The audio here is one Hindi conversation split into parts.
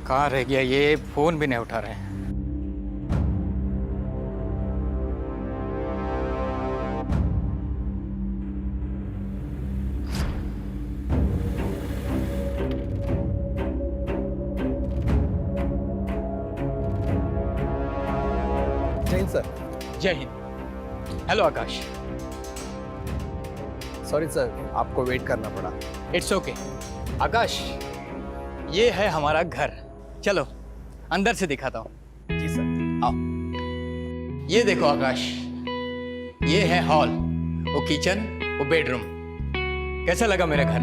कहाँ रह गया ये? फोन भी नहीं उठा रहे हैं। जैन सर। जय हिंद। हेलो आकाश। सॉरी सर, आपको वेट करना पड़ा। इट्स ओके आकाश, ये है हमारा घर। चलो अंदर से दिखाता हूँ। जी सर। आओ। ये देखो आकाश, ये है हॉल, वो किचन, वो बेडरूम। कैसा लगा मेरा घर?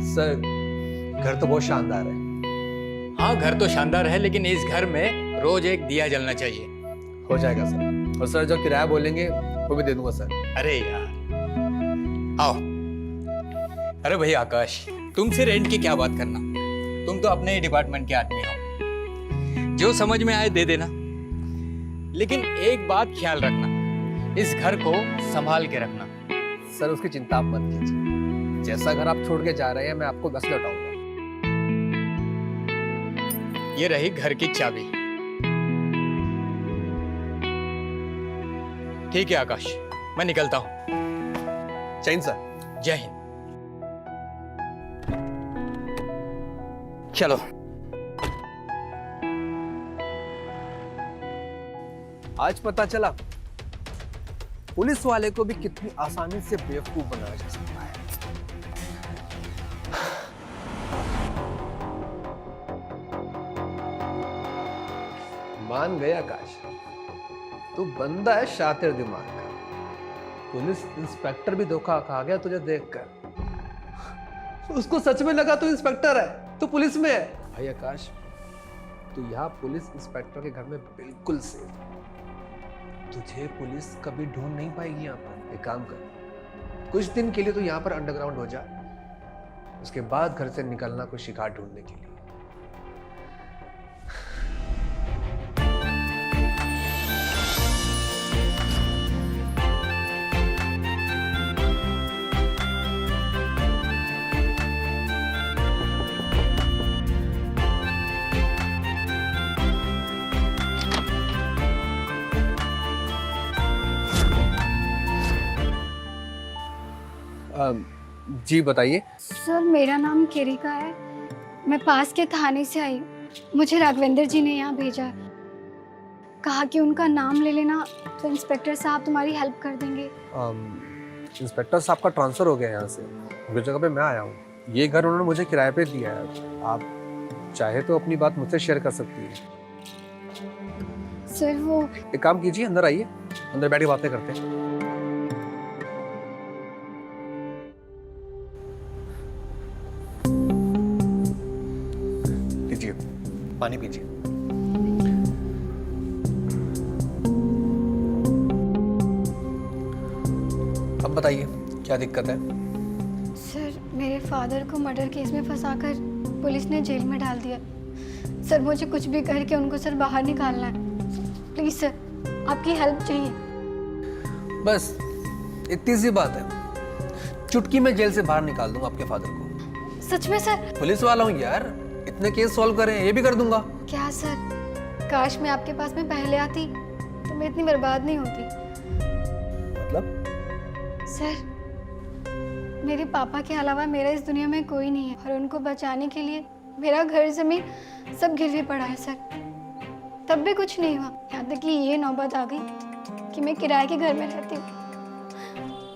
सर घर तो बहुत शानदार है। हाँ घर तो शानदार है, लेकिन इस घर में रोज एक दिया जलना चाहिए। हो जाएगा सर। और सर जो किराया बोलेंगे वो भी दे दूंगा सर। अरे यार, आओ। अरे भैया आकाश, तुमसे रेंट की क्या बात करना, तुम तो अपने ही डिपार्टमेंट के आदमी हो। जो समझ में आए दे देना, लेकिन एक बात ख्याल रखना, इस घर को संभाल के रखना। सर उसकी चिंता आप मत कीजिए, जैसा घर आप छोड़ के जा रहे हैं मैं आपको बस लौटाऊंगा। ये रही घर की चाबी। ठीक है आकाश, मैं निकलता हूं। जैन सर। जय हिंद। चलो। आज पता चला पुलिस वाले को भी कितनी आसानी से बेवकूफ बनाया जा सकता है। मान गया आकाश, तू बंदा है शातिर दिमाग का। पुलिस इंस्पेक्टर भी धोखा खा गया तुझे देखकर। उसको सच में लगा तू इंस्पेक्टर है, तू पुलिस में है। भाई आकाश, तू यहाँ पुलिस इंस्पेक्टर के घर में बिल्कुल सेफ है। तुझे पुलिस कभी ढूंढ नहीं पाएगी यहाँ पर। एक काम कर, कुछ दिन के लिए तू यहाँ पर अंडरग्राउंड हो जा, उसके बाद घर से निकलना कोई शिकार ढूंढने के लिए। जी बताइए। सर मेरा नाम केरिका है, मैं पास के थाने से आई हूँ। मुझे राघवेंद्र जी ने यहाँ भेजा है, कहा कि उनका नाम ले लेना तो इंस्पेक्टर साहब तुम्हारी हेल्प कर देंगे। इंस्पेक्टर साहब का ट्रांसफर हो गया यहाँ से, उनकी जगह पे मैं आया हूँ। ये घर उन्होंने मुझे किराए पे दिया है, आप चाहे तो अपनी बात मुझसे शेयर कर सकती है। सर वो एक काम कीजिए, अंदर आइए, अंदर बैठ के बातें करते हैं। लीजिए पानी पीजिए। अब बताइए क्या दिक्कत है? सर मेरे फादर को मर्डर केस में फंसाकर पुलिस ने जेल में डाल दिया। सर मुझे कुछ भी करके उनको सर बाहर निकालना है। प्लीज सर, आपकी हेल्प चाहिए। बस इतनी सी बात है, चुटकी में जेल से बाहर निकाल दूंगा आपके फादर को। सच में सर? पुलिस वाला हूँ यार, इतने केस सॉल्व करें ये भी कर दूंगा। क्या सर, काश मैं आपके पास में पहले आती तो मैं इतनी बर्बाद नहीं होती। मतलब? सर मेरे पापा के अलावा मेरा इस दुनिया में कोई नहीं है, और उनको बचाने के लिए मेरा घर जमीन सब गिरवी पड़ा है सर। तब भी कुछ नहीं हुआ, यहाँ तक कि ये नौबत आ गई कि मैं किराए के घर में रहती हूँ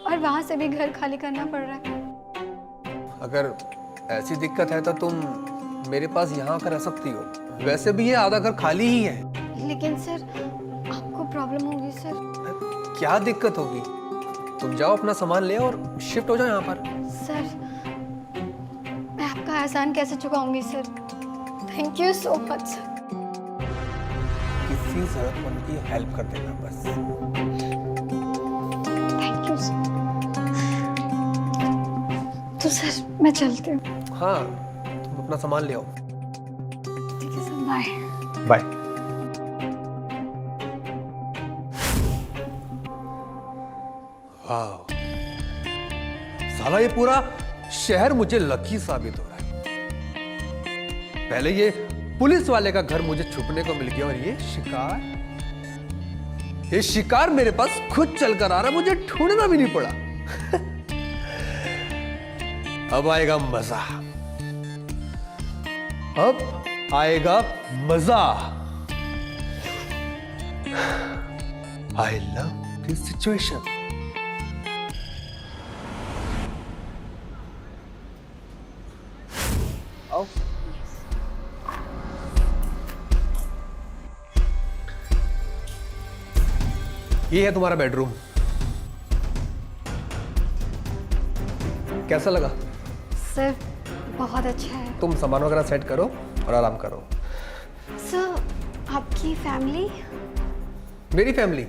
और वहां से भी घर खाली करना पड़ रहा है। अगर ऐसी दिक्कत है तो तुम मेरे पास यहाँ आकर रह सकती हो, वैसे भी ये आधा घर खाली ही है। लेकिन सर आपको प्रॉब्लम होगी सर। क्या दिक्कत होगी? तुम जाओ अपना सामान ले और शिफ्ट हो जाओ यहाँ पर। सर मैं आपका एहसान कैसे चुकाऊंगी sir? Thank you so much sir. किसी जरूरत उनकी हेल्प कर देना बस। Thank you sir. तो सर मैं चलती हूँ। हाँ तुम अपना सामान ले आओ। ठीक है सर, बाय। बाय। वाह, साला ये पूरा शहर मुझे लकी साबित हो रहा है। पहले ये पुलिस वाले का घर मुझे छुपने को मिल गया और ये शिकार मेरे पास खुद चलकर आ रहा, मुझे ढूंढना भी नहीं पड़ा। अब आएगा मजा, अब आएगा मजा। I love this situation. आओ। ये है तुम्हारा बेडरूम। कैसा लगा? सर बहुत अच्छा है। तुम सामान वगैरह सेट करो और आराम करो। सर आपकी फैमिली? मेरी फैमिली,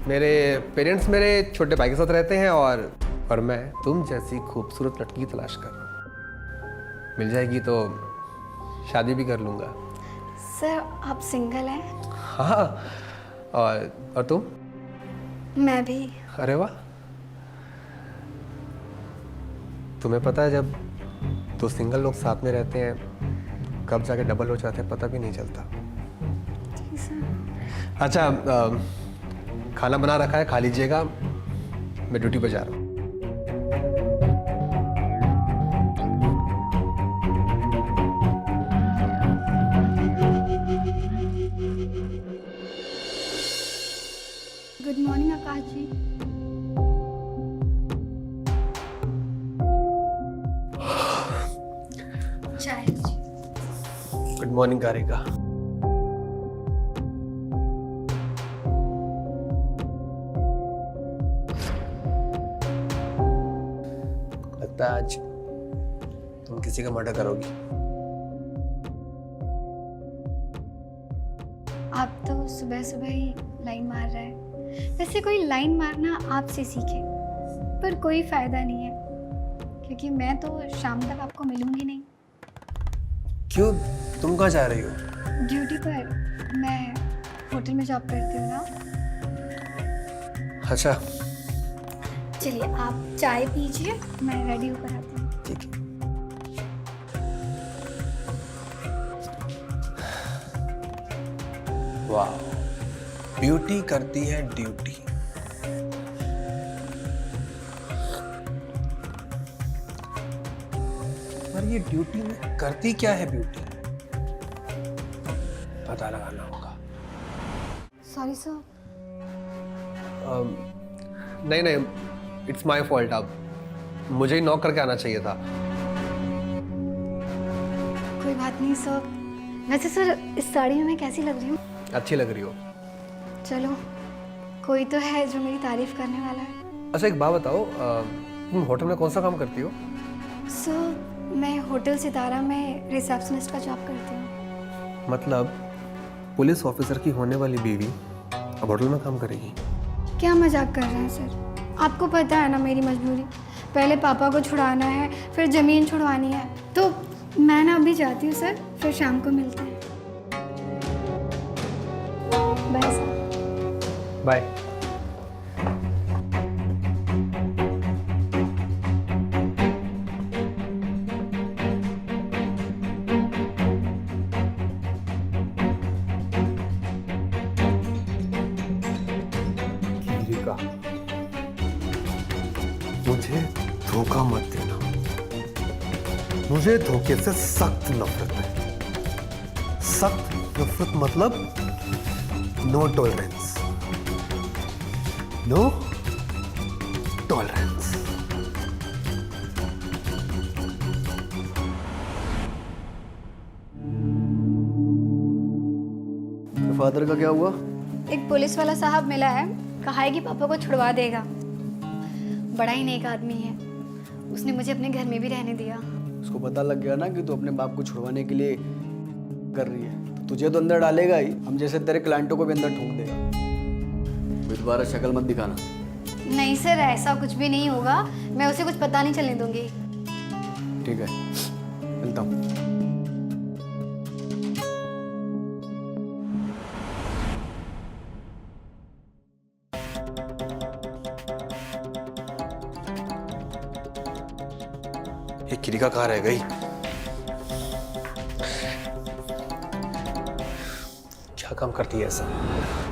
मेरे पेरेंट्स मेरे छोटे भाई के साथ रहते हैं और मैं तुम जैसी खूबसूरत लड़की की तलाश कर रहा हूँ। मिल जाएगी तो शादी भी कर लूँगा। सर आप सिंगल हैं? हाँ। और तुम? मैं भी। अरे वाह। तुम्हें पता है जब दो सिंगल लोग साथ में रहते हैं कब जाके डबल हो जाते हैं पता भी नहीं चलता। जी सर। अच्छा, खाना बना रखा है, खा लीजिएगा, मैं ड्यूटी पर जा रहा हूँ। गुड मॉर्निंग आकाश जी। चाय जी। गुड मॉर्निंग कारिका। लगता है आज तुम किसी का मर्डर करोगी। आप तो सुबह सुबह ही लाइन मार रहे हैं। वैसे कोई लाइन मारना आपसे सीखे, पर कोई फायदा नहीं है क्योंकि मैं तो शाम तक आपको मिलूंगी नहीं। क्यों, तुम कहाँ जा रही हो? ड्यूटी पर, मैं होटल में जॉब करती हूँ ना। अच्छा चलिए आप चाय पीजिए, मैं रेडी होकर आती हूँ। ठीक है। वाह, ब्यूटी करती है ड्यूटी। पर ये ड्यूटी में करती क्या है ब्यूटी? पता लगाना होगा। Sorry sir. नहीं नहीं, इट्स माय फॉल्ट। अब मुझे ही नॉक करके आना चाहिए था। कोई बात नहीं सर। वैसे सर इस साड़ी में मैं कैसी लग रही हूँ? अच्छी लग रही हो। चलो, कोई तो है जो मेरी तारीफ करने वाला है। अच्छा एक बात बताओ, तुम होटल में कौन सा काम करती हो? सर मैं होटल सितारा में रिसेप्शनिस्ट का जॉब करती हूँ। मतलब पुलिस ऑफिसर की होने वाली बीवी अब होटल में काम करेगी? क्या मजाक कर रहे हैं सर? आपको पता है ना मेरी मजबूरी। पहले पापा को छुड़ाना है, फिर ज़मीन छुड़वानी है। तो मैं ना अभी जाती हूँ सर, फिर शाम को मिलते हैं। Bye sir. बाय। मुझे धोखा मत देना। मुझे धोखे से सख्त नफरत है। सख्त नफरत मतलब no tolerance. No tolerance. Father का क्या हुआ? एक पुलिस वाला साहब मिला है, कहा है कि पापा को छुड़वा देगा। बड़ा ही नेक आदमी है, उसने मुझे अपने घर में भी रहने दिया। उसको पता लग गया ना कि तू अपने बाप को छुड़वाने के लिए कर रही है, तो तुझे तो अंदर डालेगा ही, हम जैसे तेरे क्लाइंटों को भी अंदर ठोक देगा। दोबारा शक्ल मत दिखाना। नहीं सर, ऐसा कुछ भी नहीं होगा। मैं उसे कुछ पता नहीं चलने दूंगी। ठीक है, मिलता हूँ। ये किरिका कहाँ रह गई? क्या काम करती है ऐसा,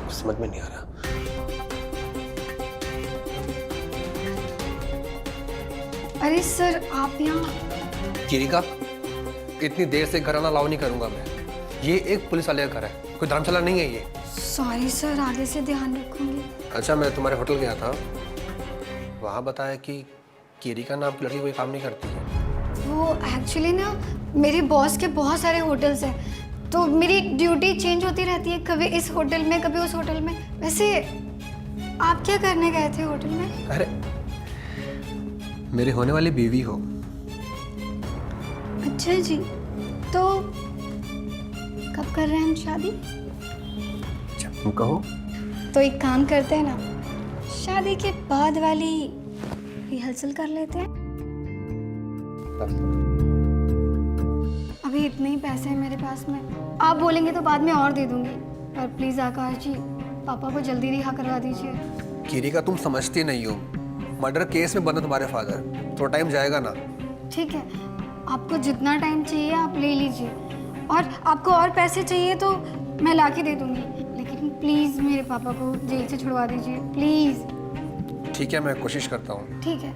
कुछ समझ में नहीं आ रहा। अरे सर आप यहाँ। किरिका, इतनी देर से घर आना अलाउ नहीं करूंगा मैं। ये एक पुलिस वाले का घर है, कोई धर्मशाला नहीं है ये। सॉरी सर, आगे से ध्यान रखूंगी। अच्छा, मैं तुम्हारे होटल गया था, वहाँ बताया कि किरिका नाम की लड़की कोई काम नहीं करती है। वो एक्चुअली ना मेरे बॉस के बहुत सारे होटल्स हैं, तो मेरी ड्यूटी चेंज होती रहती है, कभी इस होटल में कभी उस होटल में। वैसे आप क्या करने गए थे होटल में? अरे मेरी होने वाली बीवी हो। अच्छा जी, तो कब कर रहे हैं हम शादी? जब तुम कहो। तो एक काम करते हैं ना, शादी के बाद वाली रिहर्सल कर लेते हैं। अभी इतने ही पैसे हैं मेरे पास में, आप बोलेंगे तो बाद में और दे दूंगी, पर प्लीज आकाश जी पापा को जल्दी रिहा करवा दीजिए। किरिका, तुम समझती नहीं हो, मर्डर केस में बंद तुम्हारे फादर, थोड़ा टाइम जाएगा ना। ठीक है, आपको जितना टाइम चाहिए आप ले लीजिए, और आपको और पैसे चाहिए तो मैं ला के दे दूंगी, लेकिन प्लीज मेरे पापा को जेल से छुड़वा दीजिए प्लीज। ठीक है, मैं कोशिश करता हूँ। ठीक है,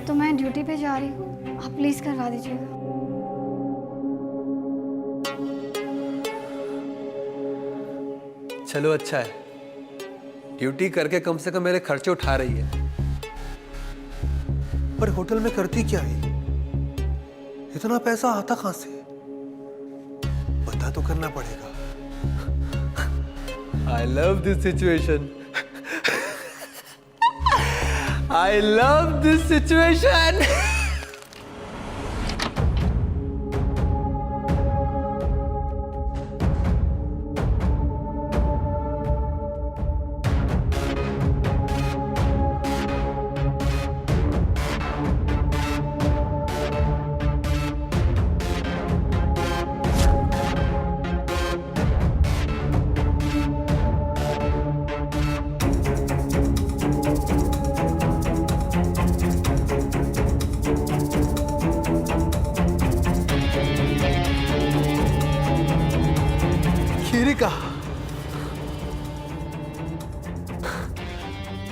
तो मैं ड्यूटी पे जा रही हूँ, आप प्लीज करवा दीजिएगा। चलो अच्छा है, ड्यूटी करके कम से कम मेरे खर्चे उठा रही है। पर होटल में करती क्या है? इतना पैसा आता कहां से? पता तो करना पड़ेगा। I love this situation. I love this situation. किरिका,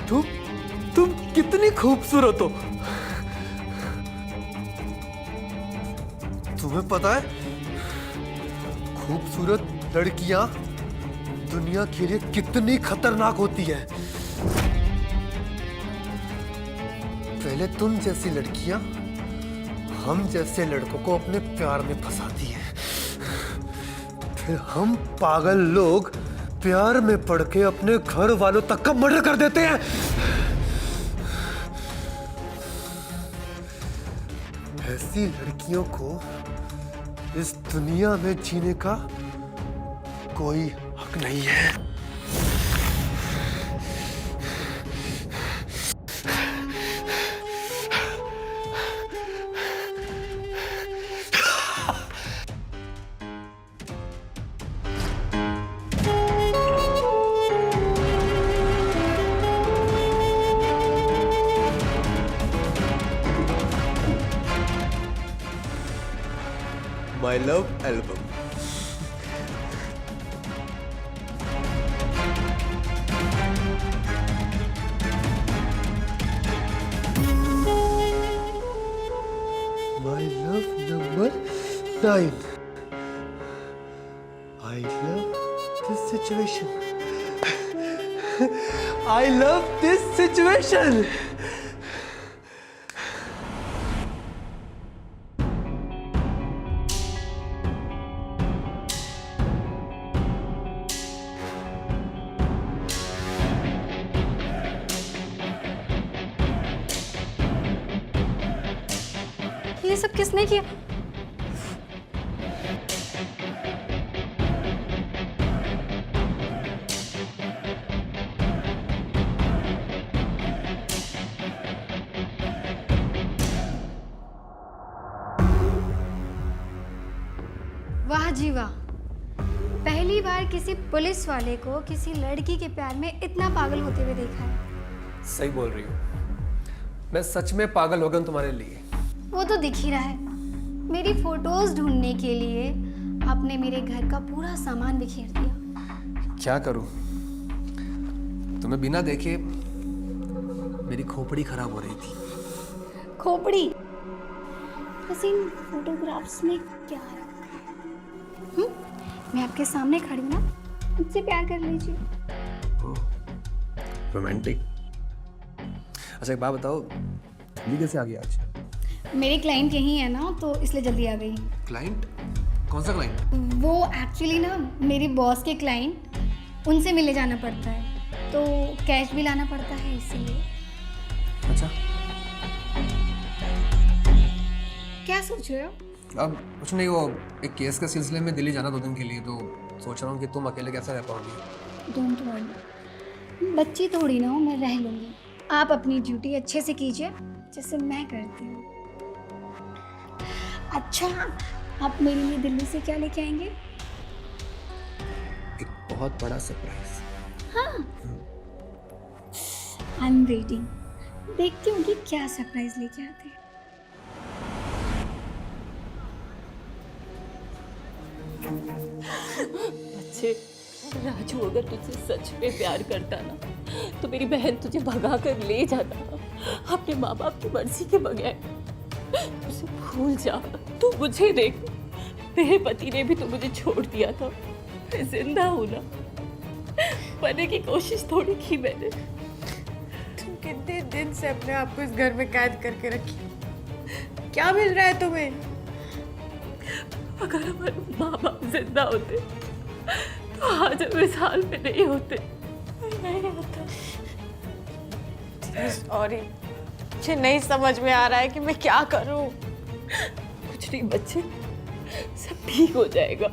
तुम कितनी खूबसूरत हो। तुम्हें पता है, खूबसूरत लड़कियां दुनिया के लिए कितनी खतरनाक होती है। पहले तुम जैसी लड़कियां हम जैसे लड़कों को अपने प्यार में फंसाती हैं, फिर हम पागल लोग प्यार में पड़ के अपने घर वालों तक का मर्डर कर देते हैं। ऐसी लड़कियों को इस दुनिया में जीने का कोई हक नहीं है। My love album. My love number 9. I love this situation. I love this situation. ये सब किसने किया? वाह जी वाह, पहली बार किसी पुलिस वाले को किसी लड़की के प्यार में इतना पागल होते हुए देखा है। सही बोल रही हो, मैं सच में पागल हो गया हूं तुम्हारे लिए। वो तो दिख ही रहा है, मेरी फोटोज ढूंढने के लिए आपने मेरे घर का पूरा सामान बिखेर दिया। क्या करूं? तुम्हें बिना देखे मेरी खोपड़ी खराब हो रही थी। खोपड़ी? वैसे इन फोटोग्राफ्स में क्या रखा है? मैं आपके सामने खड़ी हूँ ना, मुझसे प्यार कर लीजिए। रोमांटिक। अच्छा एक बात बताओ, जल्दी कैसे आ गया आज? मेरे क्लाइंट यही है ना, तो इसलिए जल्दी आ गई। क्लाइंट? कौन सा क्लाइंट? वो एक्चुअली ना मेरी बॉस के क्लाइंट, उनसे मिलने जाना पड़ता है, तो कैश भी लाना पड़ता है इसीलिए। अच्छा, क्या सोच रहे हो? अब कुछ नहीं, वो एक केस के सिलसिले में दिल्ली जाना 2 दिन के लिए, तो सोच रहा हूँ कि तुम अकेले कैसे रह पाओगी। डोंट वरी, बच्ची थोड़ी ना हूँ, मैं रह लूँगी। आप अपनी ड्यूटी अच्छे से कीजिए जैसे मैं करती हूँ। अच्छा, आप मेरे लिए दिल्ली से क्या लेके आएंगे? एक बहुत बड़ा सरप्राइज। हाँ, आई एम वेटिंग। देखती हूँ कि क्या सरप्राइज लेके आते हैं। अच्छे राजू अगर तुझसे सच में प्यार करता ना, तो मेरी बहन तुझे भगा कर ले जाता ना, अपने माँ बाप की मर्जी के बगैर। उसे भूल जा, तू मुझे देख, तेरे पति ने भी तो मुझे छोड़ दिया था, मैं जिंदा हूँ ना, मरने की कोशिश थोड़ी की मैंने। तुम कितने दिन से अपने आप को इस घर में कैद करके रखी, क्या मिल रहा है तुम्हें? अगर हमारे माँ बाप जिंदा होते तो आज हम इस हाल में नहीं होते। नहीं होता। सॉरी, मुझे नहीं समझ में आ रहा है कि मैं क्या करूं। कुछ नहीं बच्चे, सब ठीक हो जाएगा।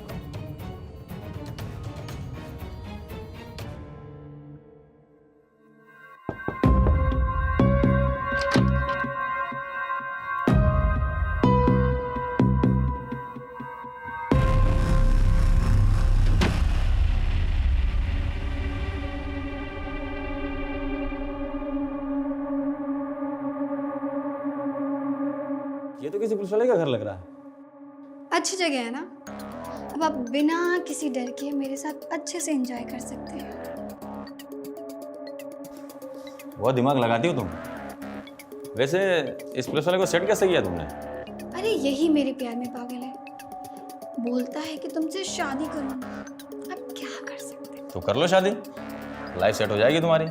ये तो किसी पुलिस वाले का घर लग रहा है। अच्छी जगह है ना, अब आप बिना किसी डर के मेरे साथ अच्छे से एंजॉय कर सकते हैं। बहुत दिमाग लगाती हो तुम। वैसे इस पुलिस वाले को सेट कैसे किया तुमने? अरे यही मेरे प्यार में पागल है, बोलता है कि तुमसे शादी करूंगा। अब क्या कर सकते हैं? तो कर लो शादी, लाइफ सेट हो जाएगी तुम्हारी।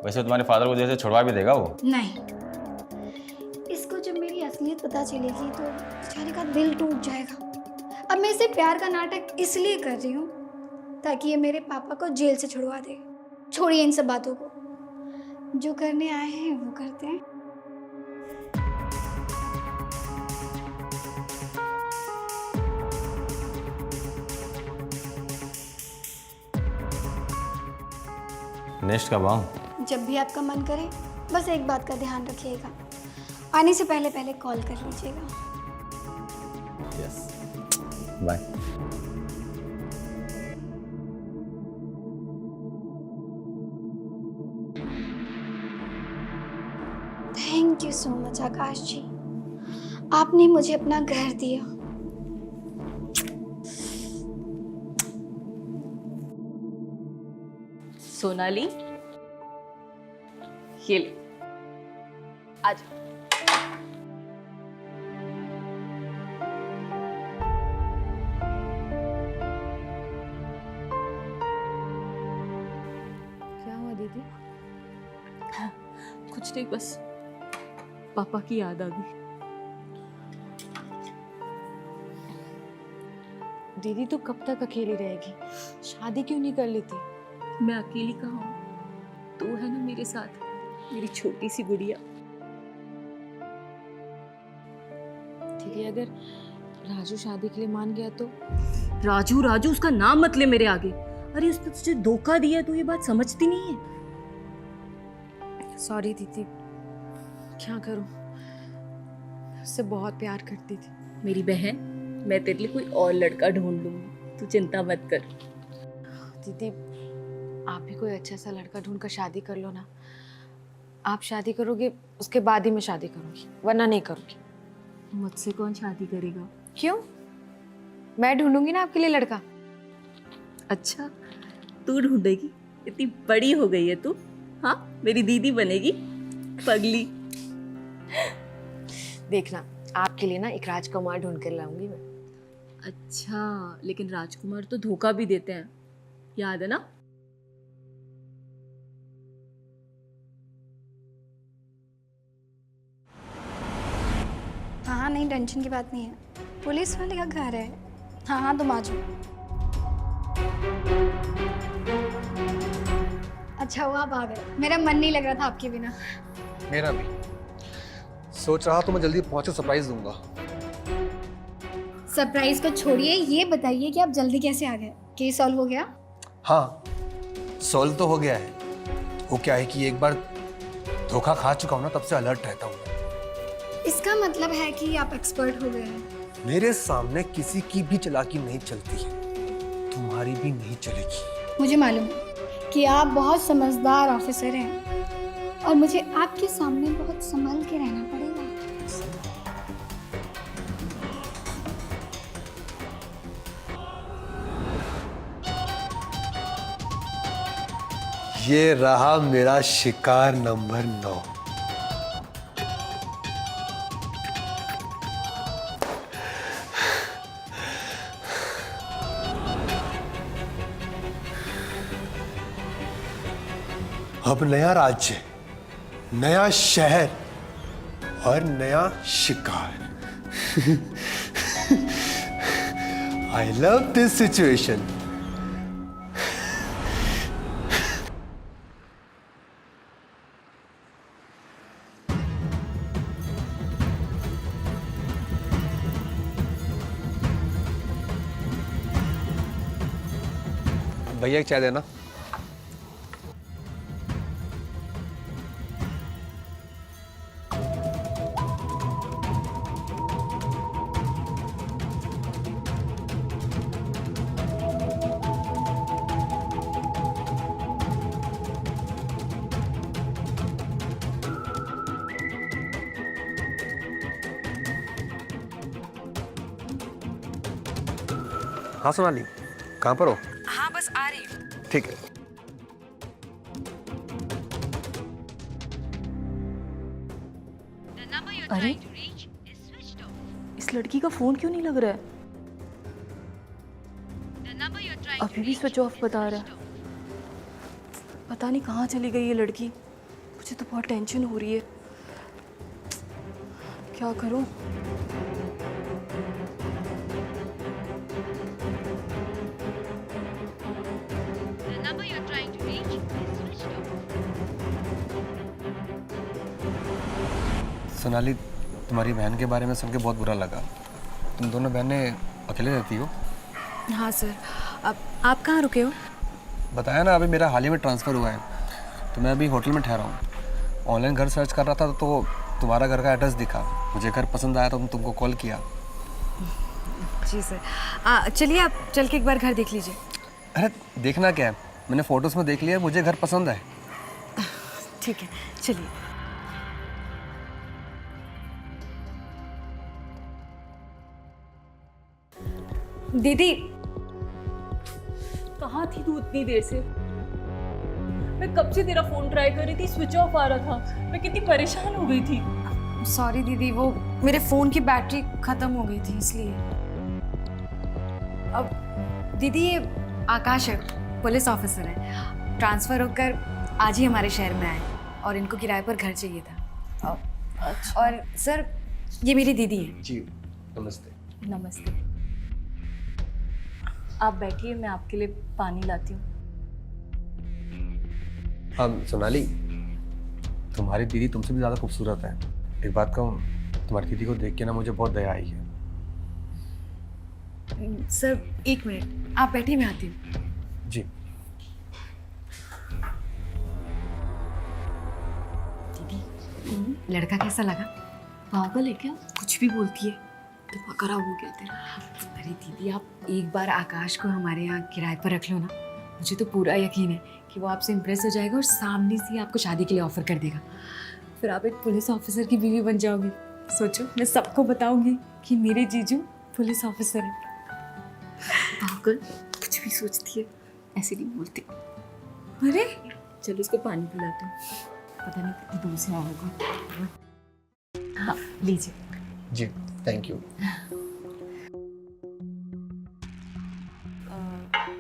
वैसे तुम्हारे फादर को जैसे छुड़वा भी देगा वो। नहीं, इसको जब मेरी असलियत पता चलेगी तो बेचारे का दिल टूट जाएगा। अब मैं इसे प्यार का नाटक इसलिए कर रही हूँ ताकि ये मेरे पापा को जेल से छुड़वा दे। छोड़िए इन सब बातों को, जो करने आए हैं वो करते हैं। नेक्स्ट कब आऊँ? जब भी आपका मन करे, बस एक बात का ध्यान रखिएगा, आने से पहले पहले कॉल कर लीजिएगा। Yes, bye. Thank you so much Akash ji, आपने मुझे अपना घर दिया। सोनाली, ये ले, आज क्या हुआ दीदी? कुछ नहीं, बस पापा की याद आ गई। दीदी तू कब तक अकेली रहेगी? शादी क्यों नहीं कर लेती? मैं अकेली कहाँ हूँ, तू है ना मेरे साथ, मेरी छोटी सी गुड़िया। दीदी अगर राजू शादी के लिए मान गया तो? राजू राजू उसका नाम मत ले मेरे आगे। अरे उसने तुझे धोखा दिया, तू ये बात समझती नहीं है? सॉरी दीदी, क्या करूं, उससे बहुत प्यार करती थी। मेरी बहन, मैं तेरे लिए कोई और लड़का ढूंढ लूंगी, तू चिंता मत कर। दीदी आप भी कोई अच्छा सा लड़का ढूंढ कर शादी कर लो ना। आप शादी करोगे उसके बाद ही मैं शादी करूंगी, वरना नहीं करूंगी। मुझसे कौन शादी करेगा? क्यों? मैं ढूंढूंगी ना आपके लिए लड़का। अच्छा, तू ढूंढेगी? इतनी बड़ी हो गई है तू, हाँ मेरी दीदी बनेगी पगली। देखना, आपके लिए ना एक राजकुमार ढूंढ कर लाऊंगी मैं। अच्छा, लेकिन राजकुमार तो धोखा भी देते हैं, याद है ना? हाँ नहीं, टेंशन की बात नहीं है। पुलिस वाले का घर है। हाँ हाँ, तुम आ जाओ। अच्छा हुआ आप आ गए, मेरा मन नहीं लग रहा था आपके बिना। मेरा भी सोच रहा तो मैं जल्दी पहुंचे सरप्राइज दूंगा। सरप्राइज को छोड़िए, ये बताइए कि आप जल्दी कैसे आ गए? केस सॉल्व हो गया? हाँ, सॉल्व तो हो गया है। वो क्या है कि एक बार धोखा खा चुका हूं ना, तब से अलर्ट रहता हूँ। इसका मतलब है कि आप एक्सपर्ट हो गए हैं। मेरे सामने किसी की भी चालाकी नहीं चलती है, तुम्हारी भी नहीं चलेगी। मुझे मालूम है कि आप बहुत समझदार ऑफिसर हैं और मुझे आपके सामने बहुत संभल के रहना पड़ेगा। ये रहा मेरा शिकार नंबर 9। अब नया राज्य, नया शहर और नया शिकार। I love this situation. भैया एक चाय देना। हाँ सोनाली, कहाँ पर हो? हाँ बस आ रही हूँ। ठीक है। अरे इस लड़की का फोन क्यों नहीं लग रहा है? अभी भी स्विच ऑफ बता रहा है। पता नहीं कहाँ चली गई ये लड़की। मुझे तो बहुत टेंशन हो रही है, क्या करूं? सोनाली, तुम्हारी बहन के बारे में सुन के बहुत बुरा लगा। तुम दोनों बहनें अकेले रहती हो? हाँ सर। अब आप कहाँ रुके हो? बताया ना, अभी मेरा हाल ही में ट्रांसफ़र हुआ है, तो मैं अभी होटल में ठहरा हूँ। ऑनलाइन घर सर्च कर रहा था तो तुम्हारा घर का एड्रेस दिखा, मुझे घर पसंद आया तो तुमको कॉल किया। जी सर। चलिए आप चल के एक बार घर देख लीजिए। अरे देखना क्या है, मैंने फ़ोटोज़ में देख लिया, मुझे घर पसंद है। ठीक है, चलिए। दीदी, कहाँ थी तू इतनी देर से? मैं कब से तेरा फोन ट्राई कर रही थी, स्विच ऑफ आ रहा था। मैं कितनी परेशान हो गई थी। सॉरी दीदी, वो मेरे फ़ोन की बैटरी ख़त्म हो गई थी इसलिए। अब दीदी, ये आकाश है, पुलिस ऑफिसर है। ट्रांसफ़र होकर आज ही हमारे शहर में आए और इनको किराए पर घर चाहिए था। अच्छा। और सर, ये मेरी दीदी है। जी नमस्ते। नमस्ते। आप बैठिए, मैं आपके लिए पानी लाती हूँ। सोनाली, तुम्हारी दीदी तुमसे भी ज़्यादा खूबसूरत है। एक बात कहूँ, तुम्हारी दीदी को देख के ना मुझे बहुत दया आई है। सर एक मिनट, आप बैठिए, मैं आती हूँ। जी। दीदी, लड़का कैसा लगा? पागल है क्या? कुछ भी बोलती है। दिमाग खराब हो गया तेरा। अरे दीदी, आप एक बार आकाश को हमारे यहाँ किराए पर रख लो ना, मुझे तो पूरा यकीन है कि वो आपसे इम्प्रेस हो जाएगा और सामने से ही आपको शादी के लिए ऑफर कर देगा। फिर आप एक पुलिस ऑफिसर की बीवी बन जाओगी। सोचो, मैं सबको बताऊंगी कि मेरे जीजू पुलिस ऑफिसर है। पागल, कुछ भी सोचती है। ऐसे नहीं बोलती। अरे चलो उसको पानी पिलाते हैं, पता नहीं कितनी दूर से आया होगा। हाँ लीजिए। जी थैंक यू।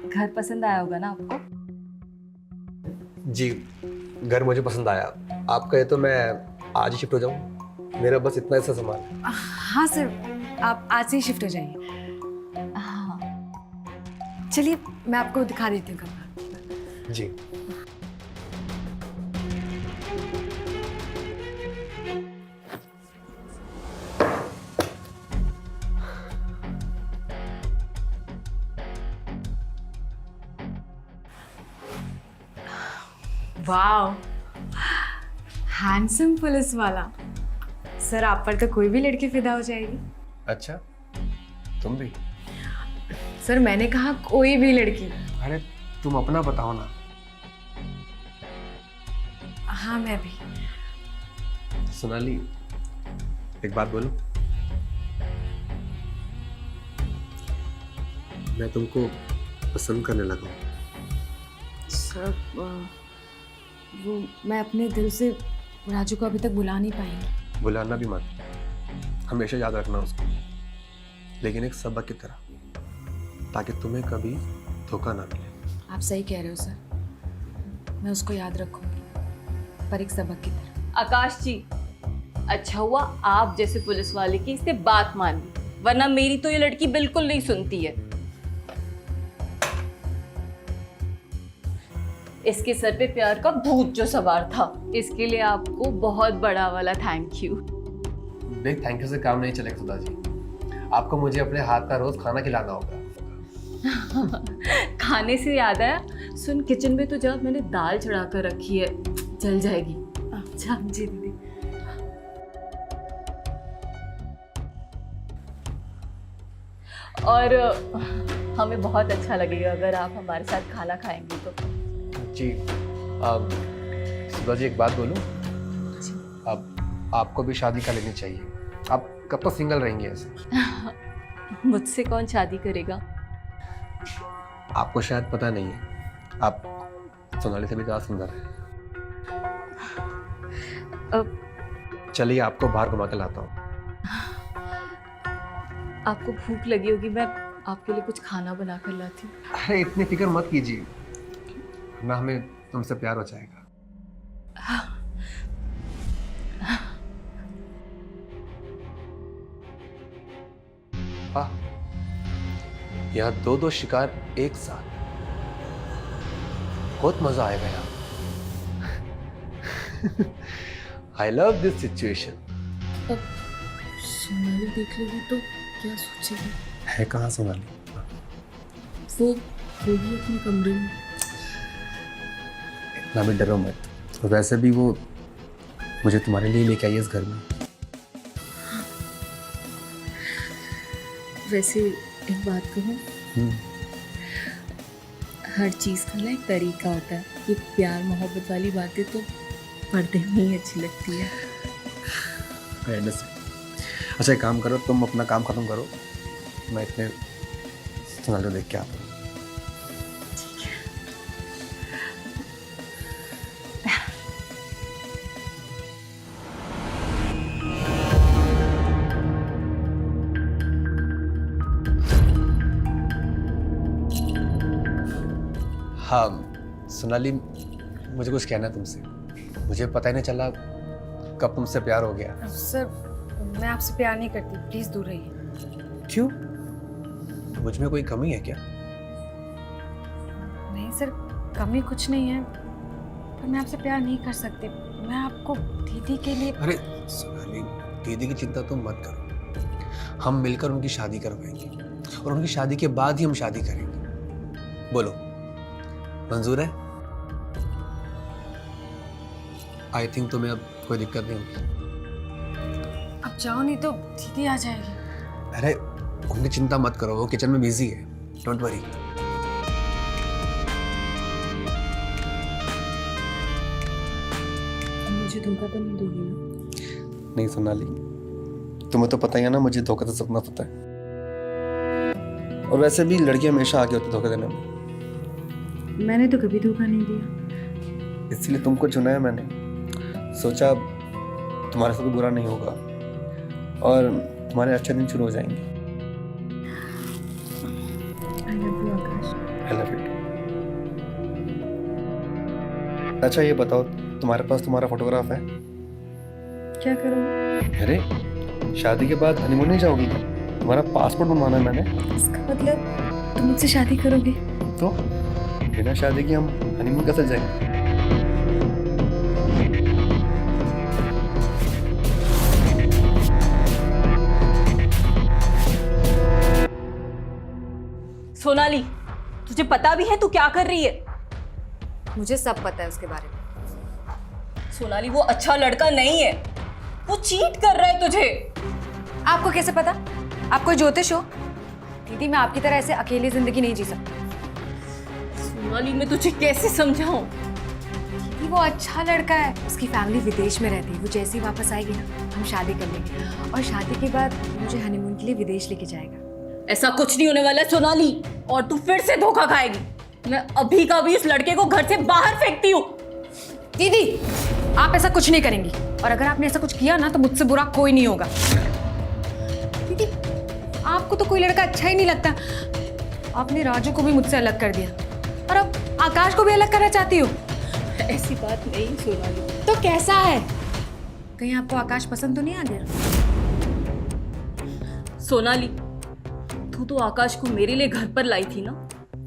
घर पसंद आया होगा ना आपको? जी घर मुझे पसंद आया। आप कहे तो मैं आज ही शिफ्ट हो जाऊँ, मेरा बस इतना ऐसा सामान है। हाँ सर, आप आज से ही शिफ्ट हो जाइए। हाँ चलिए मैं आपको दिखा देती हूँ कमरा। जी वाह, हैंडसम पुलिस वाला। सर आप पर तो कोई भी लड़की फिदा हो जाएगी। अच्छा, तुम भी? सर मैंने कहा कोई भी लड़की। अरे तुम अपना बताओ ना। हाँ मैं भी। सोनाली एक बात बोलूं? मैं तुमको पसंद करने लगा हूं। सर वो मैं अपने दिल से राजू को अभी तक बुला नहीं पाई। बुलाना भी मत, हमेशा याद रखना उसको, लेकिन एक सबक की तरह, ताकि तुम्हें कभी धोखा ना मिले। आप सही कह रहे हो सर, मैं उसको याद रखूंगी, पर एक सबक की तरह। आकाश जी, अच्छा हुआ आप जैसे पुलिस वाले की इससे बात मान ली, वरना मेरी तो ये लड़की बिल्कुल नहीं सुनती है। इसके सर पे प्यार का भूत जो सवार था, इसके लिए आपको बहुत बड़ा वाला thank you. Big thank you से काम नहीं चलेगा सुधा जी, आपको मुझे अपने हाथ का रोज खाना खिलाना होगा। खाने से याद आया, सुन किचन में तो जब मैंने दाल चढ़ा कर रखी है, जल जाएगी। अच्छा जी दीदी। और हमें बहुत अच्छा लगेगा अगर आप हमारे साथ खाना खाएंगे तो। जी सुधा जी एक बात बोलूं? अब आपको भी शादी कर लेनी चाहिए। आप कब तक सिंगल रहेंगे ऐसे? मुझसे कौन शादी करेगा? आपको शायद पता नहीं है, आप सोनाली से भी ज़्यादा सुंदर हैं। चलिए आपको बाहर घुमा के लाता हूँ। आपको भूख लगी होगी, मैं आपके लिए कुछ खाना बना कर लाती हूँ। अरे इतनी फिक्र मत कीजिए, ना हमें तुमसे प्यार हो जाएगा। यहाँ दो शिकार एक साथ, बहुत मजा आएगा यहाँ। I love this situation. Sonali देख लेगी तो क्या सोचेगी? है कहाँ सोनाली? वो होगी अपने कमरे में। इतना भी डरो मत, और वैसे भी वो मुझे तुम्हारे लिए लेके आई है इस घर में। वैसे एक बात कहूँ, हर चीज़ का ना एक तरीका होता है। ये प्यार मोहब्बत वाली बातें तो पर्दे में ही अच्छी लगती है। I understand। अच्छा एक काम करो, तुम अपना काम खत्म करो, मैं इतने सोनाली को देख के आता हूँ। हाँ सोनाली, मुझे कुछ कहना है तुमसे। मुझे पता ही नहीं चला कब तुमसे प्यार हो गया। सर मैं आपसे प्यार नहीं करती, प्लीज दूर रहिए। क्यों? मुझ में कोई कमी है क्या? नहीं सर, कमी कुछ नहीं है, पर मैं आपसे प्यार नहीं कर सकती। मैं आपको दीदी के लिए। अरे सोनाली, दीदी की चिंता तुम मत करो, हम मिलकर उनकी शादी करवाएंगे, और उनकी शादी के बाद ही हम शादी करेंगे। बोलो मंजूर है? आई थिंक तुम्हें अब कोई दिक्कत नहीं होगी। अब जाओ, नहीं तो दीदी आ जाएगी। अरे उनकी चिंता मत करो, वो किचन में बिजी है, डोंट वरी। मुझे धोखा तो नहीं दोगी ना? नहीं सोनाली, तुम्हें तो पता ही है ना, मुझे धोखा तो सपना पता है, और वैसे भी लड़की हमेशा आगे होती धोखा देने में। मैंने तो कभी धोखा नहीं दिया। इसलिए तुमको चुना है मैंने। सोचा तुम्हारे साथ बुरा नहीं होगा और तुम्हारे अच्छे दिन शुरू हो जाएंगे। I love you Akash. I love it. अच्छा ये बताओ, तुम्हारे पास तुम्हारा फोटोग्राफ है? क्या करूँ? अरे शादी के बाद हनीमून नहीं जाओगी? तुम्हारा पासपोर्ट बनवाना है मैंने। इसका मतलब तुम मुझसे शादी करोगे? तो बिना शादी के हम हनीमून कैसे जाएंगे? सोनाली, तुझे पता भी है तू क्या कर रही है? मुझे सब पता है उसके बारे में। सोनाली, वो अच्छा लड़का नहीं है, वो चीट कर रहा है तुझे। आपको कैसे पता? आप कोई ज्योतिष हो? दीदी, मैं आपकी तरह ऐसे अकेली जिंदगी नहीं जी सकती। सोनाली, मैं तुझे कैसे समझाऊं? दीदी, वो अच्छा लड़का है। उसकी फैमिली विदेश में रहती है। वो जैसे ही वापस आएगी ना, हम शादी कर लेंगे और शादी के बाद मुझे हनीमून के लिए विदेश लेके जाएगा। ऐसा कुछ नहीं होने वाला है सोनाली, और तू फिर से धोखा खाएगी। मैं अभी का भी इस लड़के को घर से बाहर फेंकती हूँ। दीदी, आप ऐसा कुछ नहीं करेंगी, और अगर आपने ऐसा कुछ किया ना तो मुझसे बुरा कोई नहीं होगा। दीदी, आपको तो कोई लड़का अच्छा ही नहीं लगता। आपने राजू को भी मुझसे अलग कर दिया और अब आकाश को भी अलग करना चाहती हो। ऐसी बात नहीं सोनाली। तो कैसा है? कहीं आपको आकाश पसंद तो नहीं आ गया? सोनाली, तू तो आकाश को मेरे लिए घर पर लाई थी ना,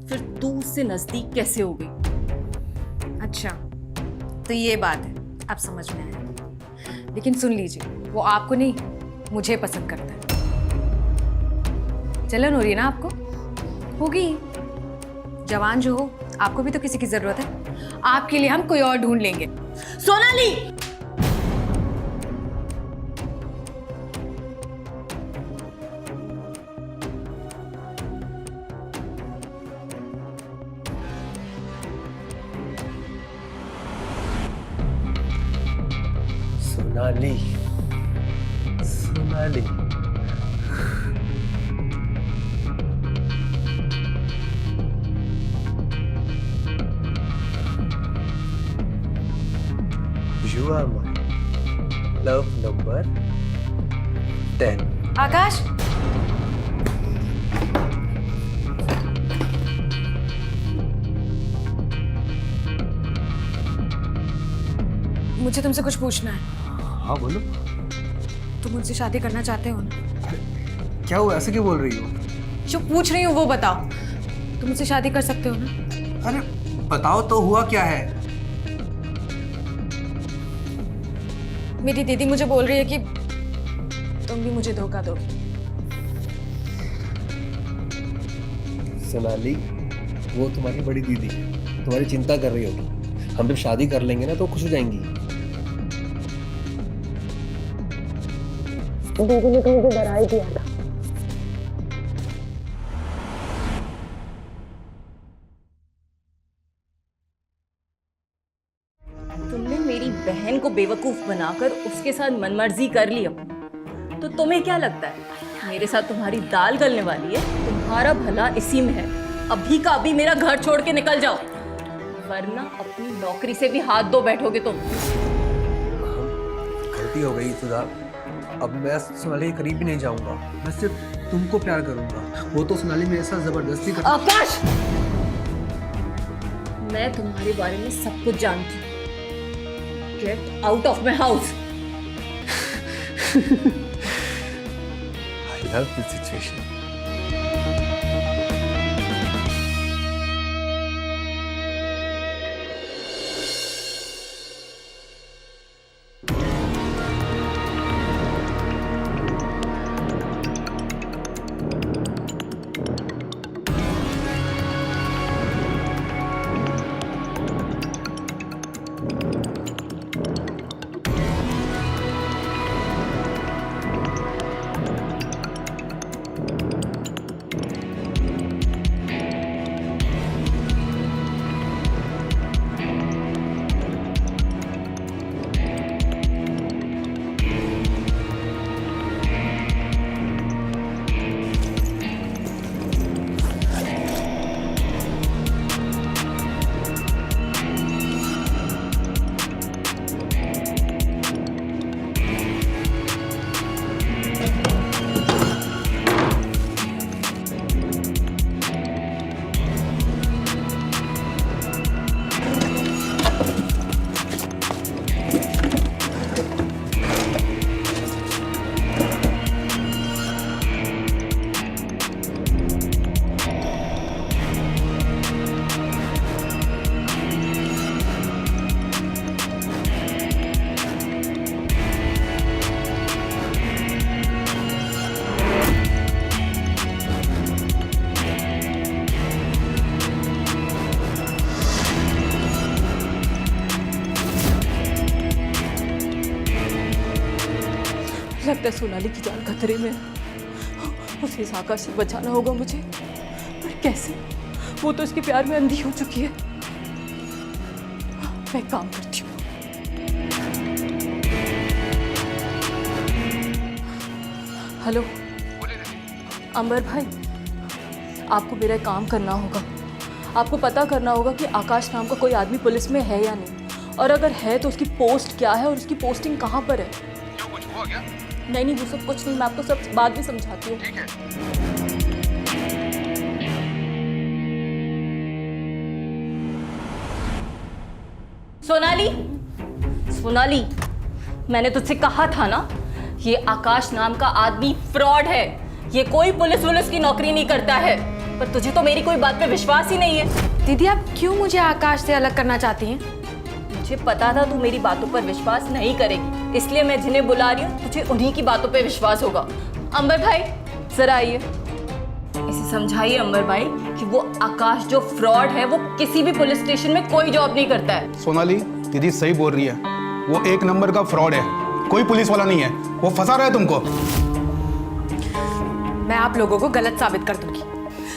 फिर तू उससे नजदीक कैसे हो गई? अच्छा, तो ये बात है, अब समझ में आया। लेकिन सुन लीजिए, वो आपको नहीं, मुझे पसंद करता है। जलन हो रही है ना आपको? होगी। जवान जो हो, आपको भी तो किसी की जरूरत है। आपके लिए हम कोई और ढूंढ लेंगे। Sonali, Sonali, Sonali, you are my love number 10. आकाश, मुझे तुमसे कुछ पूछना है। हाँ बोलो। तुम मुझसे शादी करना चाहते हो ना? क्या हुआ, ऐसे क्यों बोल रही हो? जो पूछ रही हूँ वो बताओ। तुम मुझसे शादी कर सकते हो ना? अरे बताओ तो, हुआ क्या है? मेरी दीदी मुझे बोल रही है कि तुम भी मुझे धोखा दोगे। सोनाली, वो तुम्हारी बड़ी दीदी है, तुम्हारी चिंता कर रही होगी। हम जब शादी कर लेंगे ना तो खुश हो जाएंगी। दीदी ने तो मुझे डरा ही दिया था। तुमने मेरी बहन को बेवकूफ बनाकर उसके साथ मनमर्जी कर लिया, तो तुम्हें क्या लगता है मेरे साथ तुम्हारी दाल गलने वाली है? तुम्हारा भला इसी में है। अभी का अभी मेरा घर छोड़ के निकल जाओ, वरना अपनी नौकरी से भी हाथ धो बैठोगे तुम। गलती हो गई सुधा, अब मैं सोनाली के करीब भी नहीं जाऊंगा। मैं सिर्फ तुमको प्यार करूंगा। वो तो सोनाली मेरे साथ जबरदस्ती कर। आकाश, मैं तुम्हारे बारे में सब कुछ जानती हूँ। Get out of my house. I love this situation. लगता है सोनाली की जान खतरे में है। उसे इस आकाश से बचाना होगा मुझे, पर कैसे? वो तो इसके प्यार में अंधी हो चुकी है। मैं एक काम करती हूँ। हेलो अंबर भाई, आपको मेरा एक काम करना होगा। आपको पता करना होगा कि आकाश नाम का कोई आदमी पुलिस में है या नहीं, और अगर है तो उसकी पोस्ट क्या है और उसकी पोस्टिंग कहाँ पर है। क्यों, कुछ हुआ क्या? नहीं, वो सब कुछ नहीं, मैं आपको सब बाद में समझाती हूँ। ठीक है। सोनाली, सोनाली, मैंने तुझसे कहा था ना, ये आकाश नाम का आदमी फ्रॉड है। ये कोई पुलिस की नौकरी नहीं करता है। पर तुझे तो मेरी कोई बात पे विश्वास ही नहीं है। दीदी आप क्यों मुझे आकाश से अलग करना चाहती हैं? मुझे पता था तू मेरी बातों पर विश्वास नहीं करेगी, इसलिए मैं जिन्हें बुला रही हूँ तुझे उन्हीं की बातों पे विश्वास होगा। अंबर भाई जरा आइए, इसे समझाइए अंबर भाई कि वो आकाश जो फ्रॉड है वो किसी भी पुलिस स्टेशन में कोई जॉब नहीं करता है। सोनाली, दीदी सही बोल रही है, वो एक नंबर का फ्रॉड है, कोई पुलिस वाला नहीं है, वो फंसा रहा है तुमको। मैं आप लोगों को गलत साबित कर दूंगी।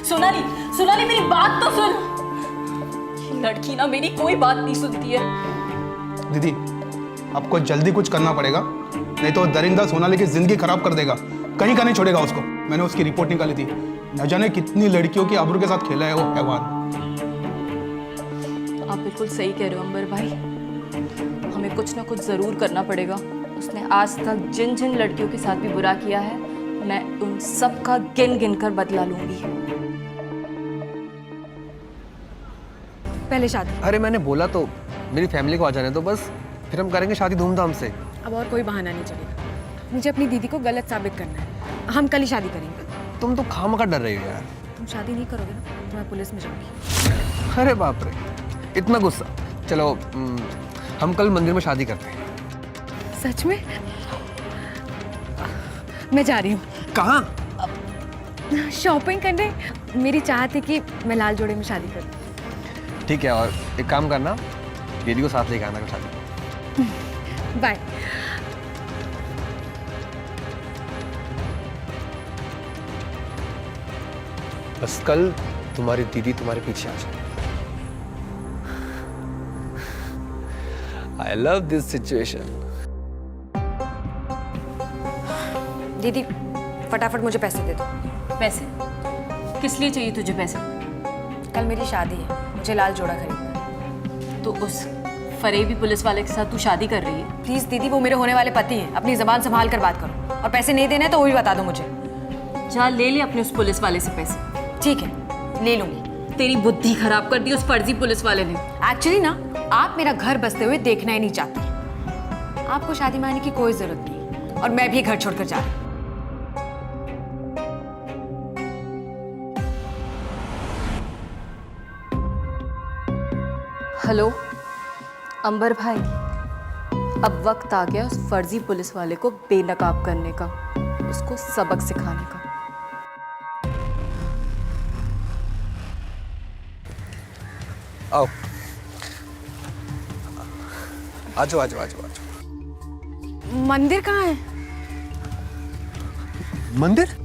सोनाली, सोनाली मेरी बात तो सुन। ये लड़की ना मेरी कोई बात नहीं सुनती है। दीदी आपको जल्दी कुछ करना पड़ेगा, नहीं तो दरिंदा सोनाली की जिंदगी खराब कर देगा, कहीं का नहीं छोड़ेगा उसको। मैंने उसकी रिपोर्ट निकाली थी, न जाने कितनी लड़कियों की आबरू के साथ खेला है वो हैवान। आप बिल्कुल सही कह रहे हो अंबर भाई, हमें कुछ ना कुछ जरूर करना पड़ेगा। उसने आज तक जिन जिन लड़कियों के साथ भी बुरा किया है, मैं उन सब का गिन गिन कर बदला लूंगी। पहले शादी। अरे मैंने बोला तो मेरी फैमिली को आ जाने दो बस, फिर हम करेंगे शादी धूमधाम से। अब और कोई बहाना नहीं चलेगा। मुझे अपनी दीदी को गलत साबित करना है। हम कल ही शादी करेंगे। तुम तो खामखा डर रही हो यार। तुम शादी नहीं करोगे ना तो मैं पुलिस में जाऊंगी। अरे बाप रे, इतना गुस्सा। चलो हम कल मंदिर में शादी करते हैं। सच में? मैं जा रही हूँ। कहाँ? शॉपिंग करने। मेरी चाहत है कि मैं लाल जोड़े में शादी करूँ। ठीक है, और एक काम करना, दीदी को साथ लेके आना कल शादी। बाय। बस कल तुम्हारी दीदी तुम्हारे पीछे आ जाए। I love this situation. दीदी फटाफट मुझे पैसे दे दो। पैसे? किस लिए चाहिए तुझे पैसे? कल मेरी शादी है, मुझे लाल जोड़ा खरीदना है। तो उस फरेबी पुलिस वाले के साथ तू शादी कर रही है? प्लीज दीदी, वो मेरे होने वाले पति हैं। अपनी जबान संभाल कर बात करो, और पैसे नहीं देने हैं तो वो भी बता दो मुझे। जा ले ले अपने उस पुलिस वाले से पैसे। ठीक है, ले लूंगी। तेरी बुद्धि खराब कर दी उस फर्जी पुलिस वाले ने। एक्चुअली ना, आप मेरा घर बसते हुए देखना ही नहीं चाहती। आपको शादी में आने की कोई जरूरत नहीं, और मैं भी घर छोड़कर जा रही हूँ। हेलो अंबर भाई, अब वक्त आ गया उस फर्जी पुलिस वाले को बेनकाब करने का, उसको सबक सिखाने का। आओ, आजो आजो आजो आजो। मंदिर कहाँ है? मंदिर?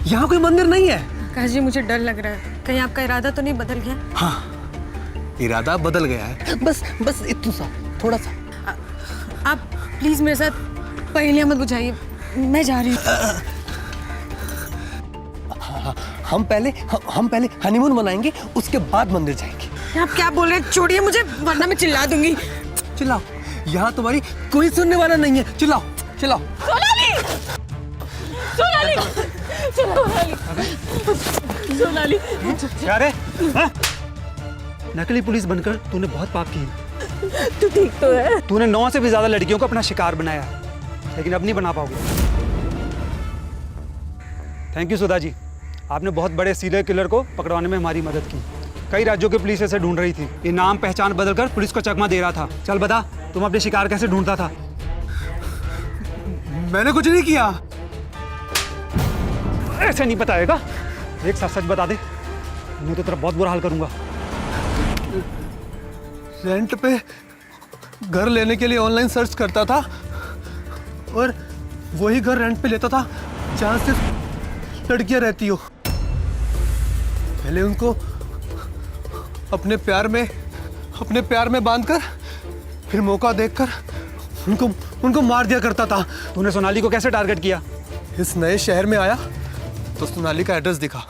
यहाँ कोई मंदिर नहीं है। आकाश जी, मुझे डर लग रहा है, कहीं आपका इरादा तो नहीं बदल गया? हाँ, इरादा बदल गया है, बस बस इतना सा, थोड़ा सा। आप प्लीज मेरे साथ पहेलियां मत बुझाइए, मैं जा रही हूँ। हम पहले हनीमून मनाएंगे, उसके बाद मंदिर जाएंगे। आप क्या बोल रहे हैं? छोड़िए मुझे, वरना मैं चिल्ला दूंगी। चिल्लाओ, यहाँ तुम्हारी कोई सुनने वाला नहीं है। चिल्लाओ चिल्लाओ। सोनाली, क्या रे? हाँ? नकली पुलिस बनकर तूने बहुत पाप किए। तू ठीक तो है? तूने 9 से भी ज्यादा लड़कियों को अपना शिकार बनाया, लेकिन अब नहीं बना पाओगे। थैंक यू सुधा जी, आपने बहुत बड़े सीरियल किलर को पकड़वाने में हमारी मदद की। कई राज्यों की पुलिस इसे ढूंढ रही थी, ये नाम पहचान बदलकर पुलिस को चकमा दे रहा था। चल बता, तुम अपने शिकार कैसे ढूंढता था? मैंने कुछ नहीं किया। ऐसे नहीं बताएगा, एक साथ सच बता दे, मैं तो तेरा बहुत बुरा हाल करूंगा। रेंट पे घर लेने के लिए ऑनलाइन सर्च करता था और वही घर रेंट पे लेता था जहां सिर्फ लड़कियां रहती हो। पहले उनको अपने प्यार में बांधकर फिर मौका देखकर उनको मार दिया करता था। तूने सोनाली को कैसे टारगेट किया? इस नए शहर में आया तो सोनाली का एड्रेस दिखा।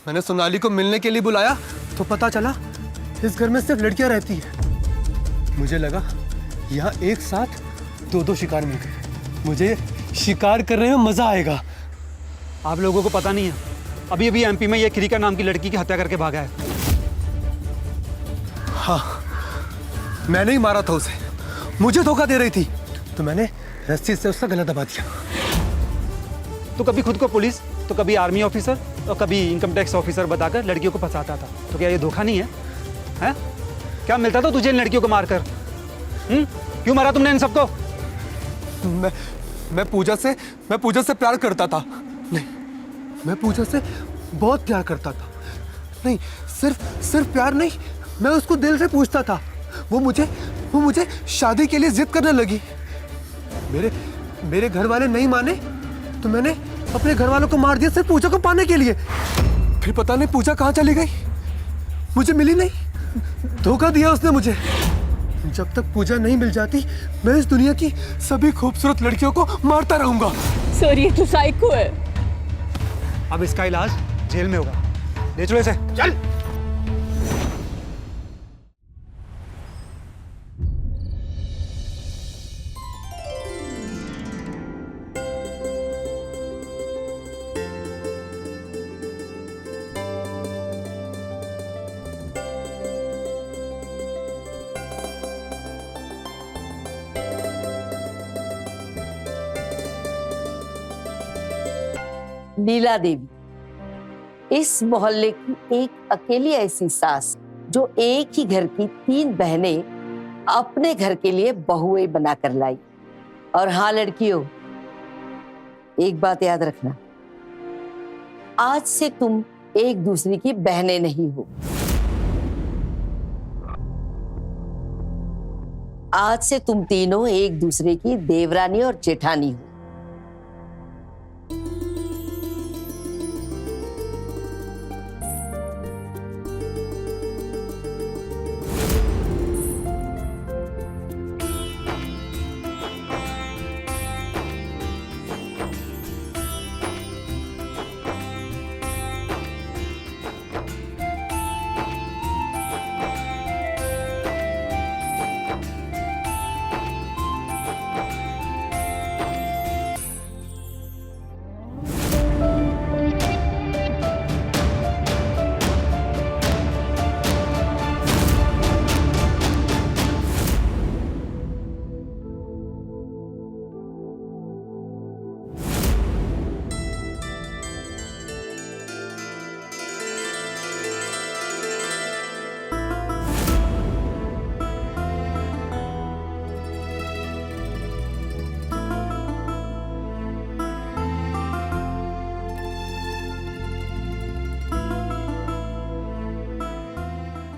मैंने सोनाली को मिलने के लिए बुलाया तो पता चला इस घर में सिर्फ लड़कियां रहती है। मुझे लगा यहाँ एक साथ दो शिकार मिल गए, मुझे शिकार करने में मजा आएगा। आप लोगों को पता नहीं है, अभी अभी एमपी में ये क्रिका नाम की लड़की की हत्या करके भागा है। हाँ, मैंने ही मारा था उसे। मुझे धोखा दे रही थी तो मैंने रस्सी से उसका गला दबा दिया। तो कभी खुद को पुलिस, तो कभी आर्मी ऑफिसर और कभी इनकम टैक्स ऑफिसर बताकर लड़कियों को फंसाता था। तो क्या ये धोखा नहीं है? हैं? क्या मिलता था तुझे इन लड़कियों को मारकर? क्यों मारा तुमने इन सबको? मैं पूजा से प्यार करता था। नहीं, मैं पूजा से बहुत प्यार करता था। नहीं, सिर्फ प्यार नहीं, मैं उसको दिल से पूछता था। वो मुझे शादी के लिए जिद करने लगी। मेरे घर वाले नहीं माने तो मैंने अपने घर वालों को मार दिया सिर्फ पूजा को पाने के लिए। फिर पता नहीं पूजा कहाँ चली गई, मुझे मिली नहीं। धोखा दिया उसने मुझे। जब तक पूजा नहीं मिल जाती मैं इस दुनिया की सभी खूबसूरत लड़कियों को मारता रहूंगा। सर ये तो साइको है। अब इसका इलाज जेल में होगा। ले चलो इसे, चल। लीला देवी इस मोहल्ले की एक अकेली ऐसी सास जो एक ही घर की 3 बहनें अपने घर के लिए बहुएं बनाकर लाई। और हाँ लड़कियों, एक बात याद रखना, आज से तुम एक दूसरे की बहनें नहीं हो। आज से तुम तीनों एक दूसरे की देवरानी और जेठानी हो।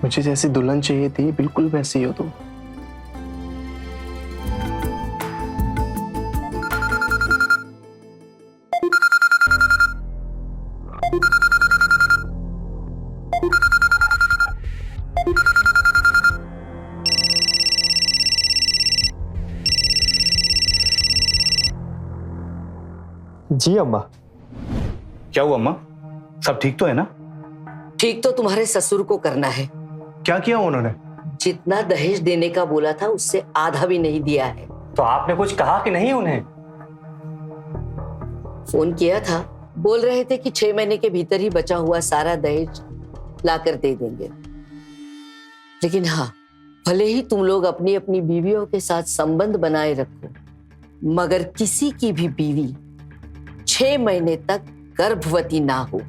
मुझे जैसी दुल्हन चाहिए थी बिल्कुल वैसी हो तुम। जी अम्मा। क्या हुआ अम्मा, सब ठीक तो है ना? ठीक तो तुम्हारे ससुर को करना है। क्या किया उन्होंने? जितना दहेज देने का बोला था उससे आधा भी नहीं दिया है। तो आपने कुछ कहा कि नहीं उन्हें? फोन किया था, बोल रहे थे कि 6 महीने के भीतर ही बचा हुआ सारा दहेज लाकर दे देंगे। लेकिन हाँ, भले ही तुम लोग अपनी अपनी बीवियों के साथ संबंध बनाए रखो, मगर किसी की भी बीवी 6 महीने तक गर्भवती ना हो।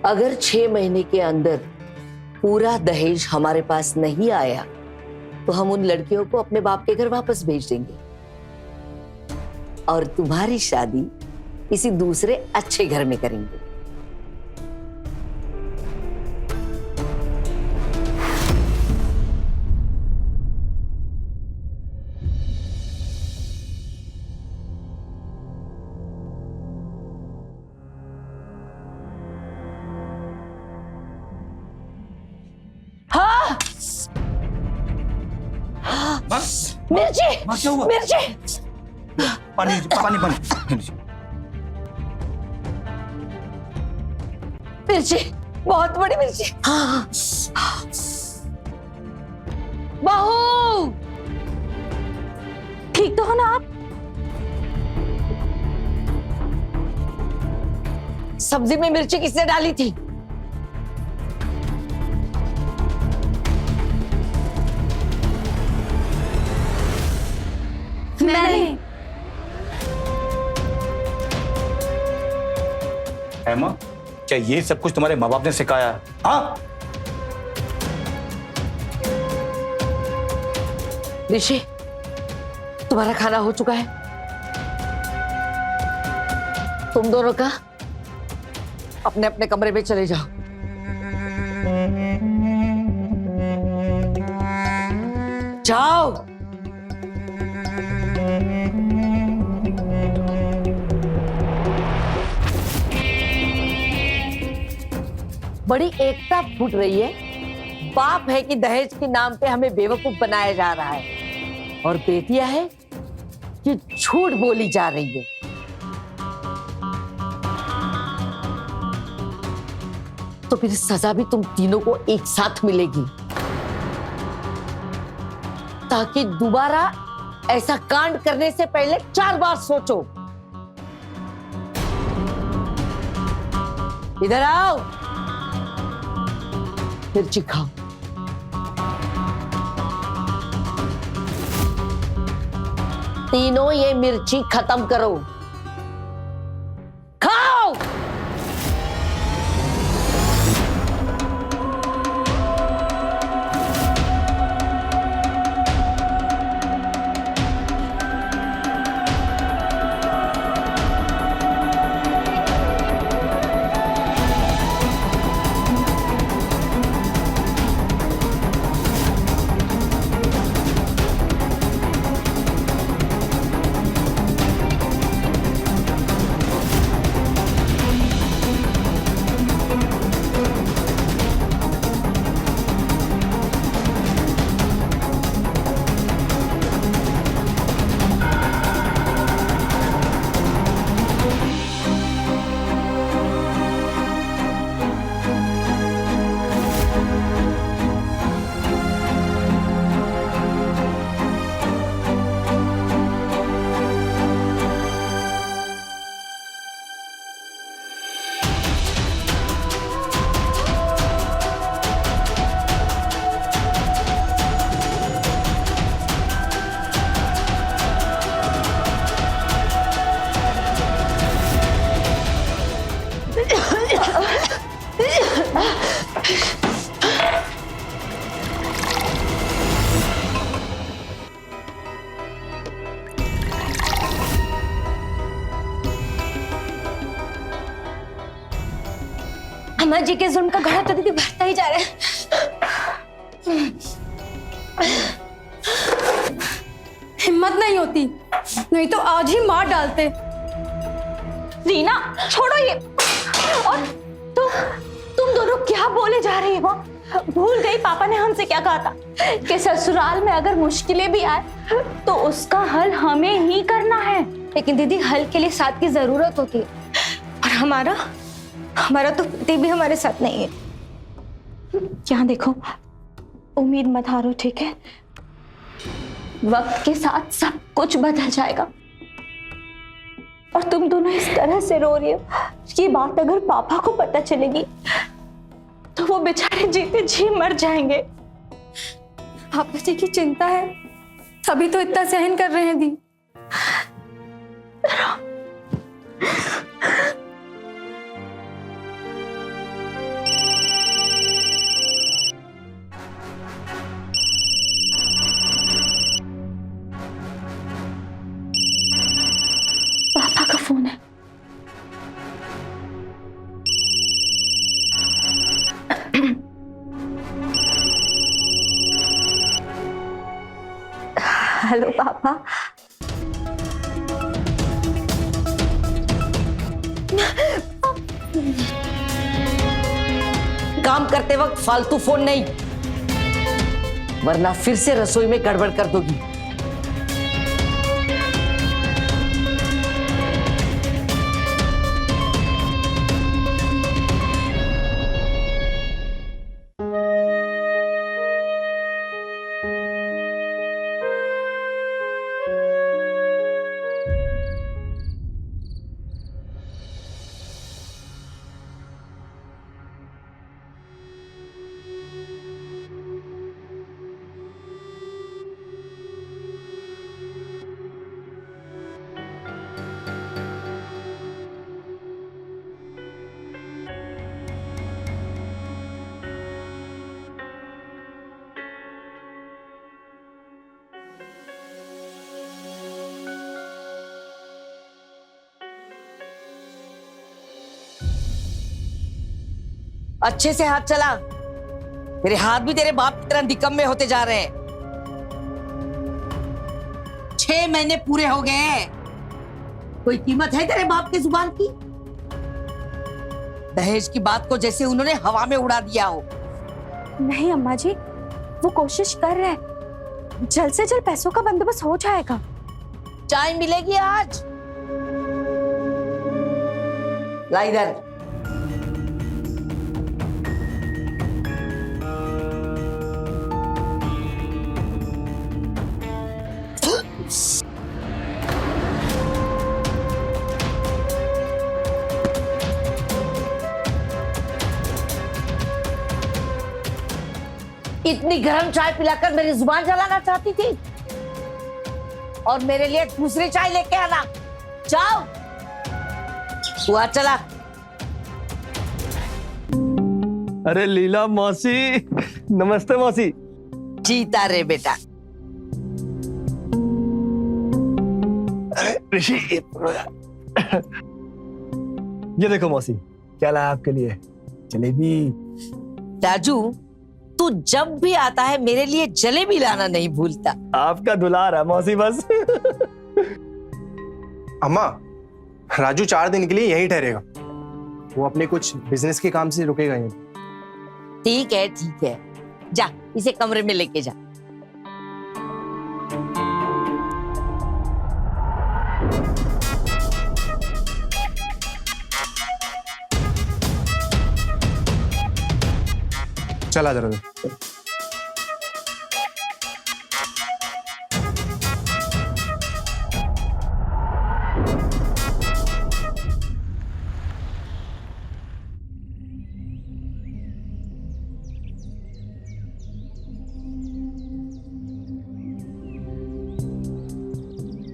अगर 6 महीने के अंदर पूरा दहेज हमारे पास नहीं आया तो हम उन लड़कियों को अपने बाप के घर वापस भेज देंगे और तुम्हारी शादी किसी दूसरे अच्छे घर में करेंगे। मिर्ची क्या हुआ? मिर्ची पानी लीजिए, पानी पानी लीजिए। मिर्ची, बहुत बड़ी मिर्ची। हाँ। बहू, ठीक तो हो ना आप? सब्जी में मिर्ची किसने डाली थी? मैंने। हेमा, क्या ये सब कुछ तुम्हारे माँ बाप ने सिखाया है? हाँ? ऋषि, तुम्हारा खाना हो चुका है। तुम दोनों का अपने अपने कमरे में चले जाओ। जाओ। बड़ी एकता फूट रही है। बाप है कि दहेज के नाम पे हमें बेवकूफ बनाया जा रहा है, और बेटियां है कि झूठ बोली जा रही है। तो फिर सजा भी तुम तीनों को एक साथ मिलेगी, ताकि दोबारा ऐसा कांड करने से पहले 4 बार सोचो। इधर आओ, मिर्ची खाओ। तीनों ये मिर्ची खत्म करो, खाओ। अम्मा जी के जुल्म का घड़ा तो दीदी बढ़ता ही जा रहा है। हिम्मत नहीं होती, नहीं तो आज ही मार डालते। रीना, छोड़ो ये। और तुम दोनों क्या बोले जा रही हो? भूल गई पापा ने हमसे क्या कहा था कि ससुराल में अगर मुश्किलें भी आए तो उसका हल हमें ही करना है। लेकिन दीदी, हल के लिए साथ की जरूरत होती है, और हमारा तो पति भी हमारे साथ नहीं है। यहाँ देखो, उम्मीद मत हारो, ठीक है? वक्त के साथ सब कुछ बदल जाएगा। और तुम दोनों इस तरह से रो रही हो, ये बात अगर पापा को पता चलेगी तो वो बेचारे जीते जी मर जाएंगे। पापा जी की चिंता है, तभी तो इतना सहन कर रहे हैं दी। पापा का फोन है। हेलो पापा। काम करते वक्त फालतू फोन नहीं, वरना फिर से रसोई में गड़बड़ कर दोगी। अच्छे से हाथ चला, तेरे हाथ भी तेरे बाप की तरह निकम्मे होते जा रहे हैं। 6 महीने पूरे हो गए हैं, कोई कीमत है तेरे बाप की जुबान की? दहेज की बात को जैसे उन्होंने हवा में उड़ा दिया हो। नहीं अम्मा जी, वो कोशिश कर रहे हैं, जल्द से जल्द पैसों का बंदोबस्त हो जाएगा। चाय मिलेगी आज? ला इधर। इतनी गर्म चाय पिलाकर मेरी जुबान जलाना चाहती थी, और मेरे लिए दूसरी चाय लेके आना। जाओ, तू आ चला। अरे लीला मौसी, नमस्ते मौसी। जीता रे बेटा। ऋषि, ये देखो मौसी, क्या लाया आपके लिए? जलेबी। राजू, तू जब भी आता है मेरे लिए जलेबी लाना नहीं भूलता। आपका दुलार है मौसी बस। अम्मा, राजू 4 दिन के लिए यहीं ठहरेगा, वो अपने कुछ बिजनेस के काम से रुकेगा यहीं। ठीक है, जा इसे कमरे में लेके जा। चला जरा।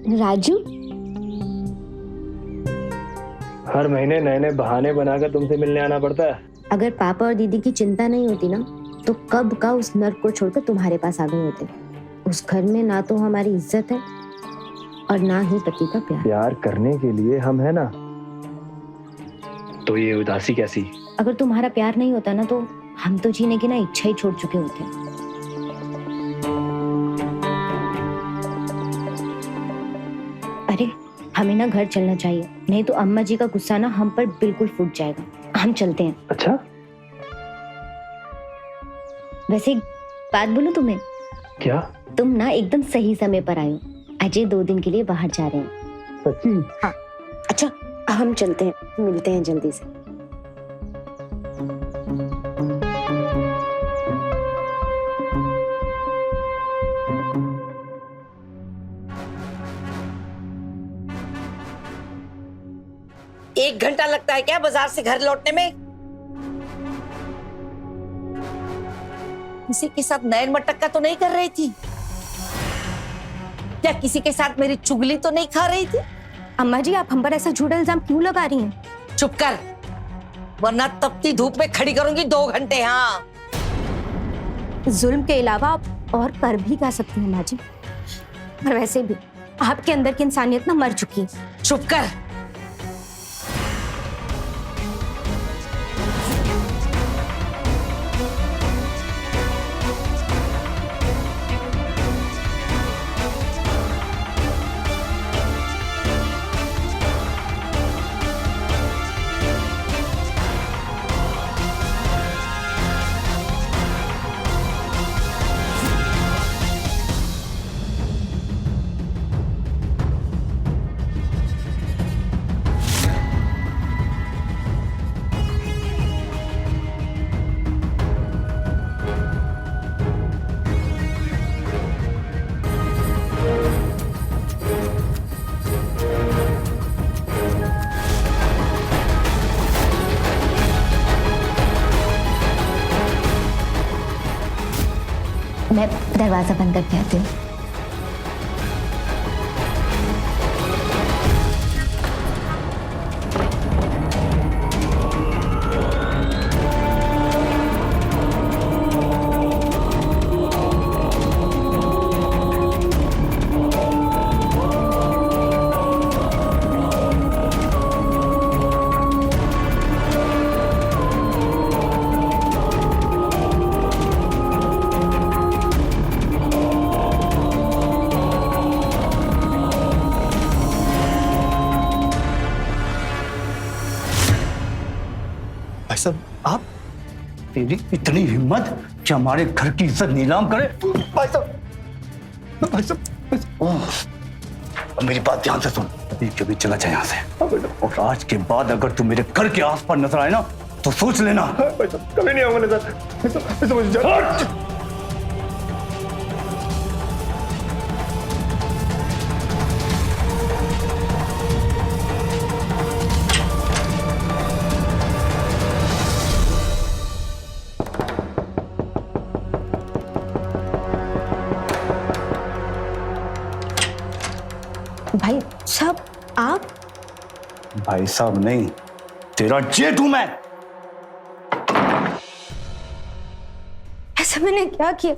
राजू, हर महीने नए नए बहाने बनाकर तुमसे मिलने आना पड़ता है। अगर पापा और दीदी की चिंता नहीं होती ना, तो कब का उस नर्क को छोड़कर तुम्हारे पास आ गए होते। उस घर में ना तो हमारी इज्जत है और ना ही पति का प्यार। प्यार करने के लिए हम है ना, तो ये उदासी कैसी? अगर तुम्हारा प्यार नहीं होता ना, तो हम तो जीने की ना इच्छा ही छोड़ चुके होते। अरे हमें ना घर चलना चाहिए, नहीं तो अम्मा जी का गुस्सा ना हम पर बिल्कुल फूट जाएगा। हम चलते हैं। अच्छा, वैसे एक बात बोलूं तुम्हें? क्या? तुम ना एकदम सही समय पर आए हो। अजय 2 दिन के लिए बाहर जा रहे हैं। सच्ची? हाँ। अच्छा, हम चलते हैं, मिलते हैं जल्दी से। एक घंटा लगता है क्या बाजार से घर लौटने में? किसी के साथ नैन मटक्का तो नहीं कर रही थी क्या? किसी के साथ मेरी चुगली तो नहीं खा रही थी? अम्मा जी, आप हम पर ऐसा झूठा इल्जाम क्यों लगा रही हैं? चुप कर, वरना तपती धूप में खड़ी करूंगी 2 घंटे। हाँ, जुल्म के अलावा आप और कर भी क्या सकती हैं अम्मा जी? और वैसे भी आपके अंदर की इंसानियत ना मर चुकी है। चुप कर। मैं दरवाजा बंद करके आती हूँ। भाई साहब आप, तेरी इतनी हिम्मत कि हमारे घर की इज्जत नीलाम करे? भाई साहब, भाई साहब, अब मेरी बात ध्यान से सुन, अभी कभी चला जाए यहाँ से, और आज के बाद अगर तू मेरे घर के आस पास नजर आए ना तो सोच लेना। भाई साहब कभी नहीं आऊंगा नजर। भाई साहब आप? भाई साहब नहीं, तेरा जेठ हूं मैं। ऐसा मैंने क्या किया?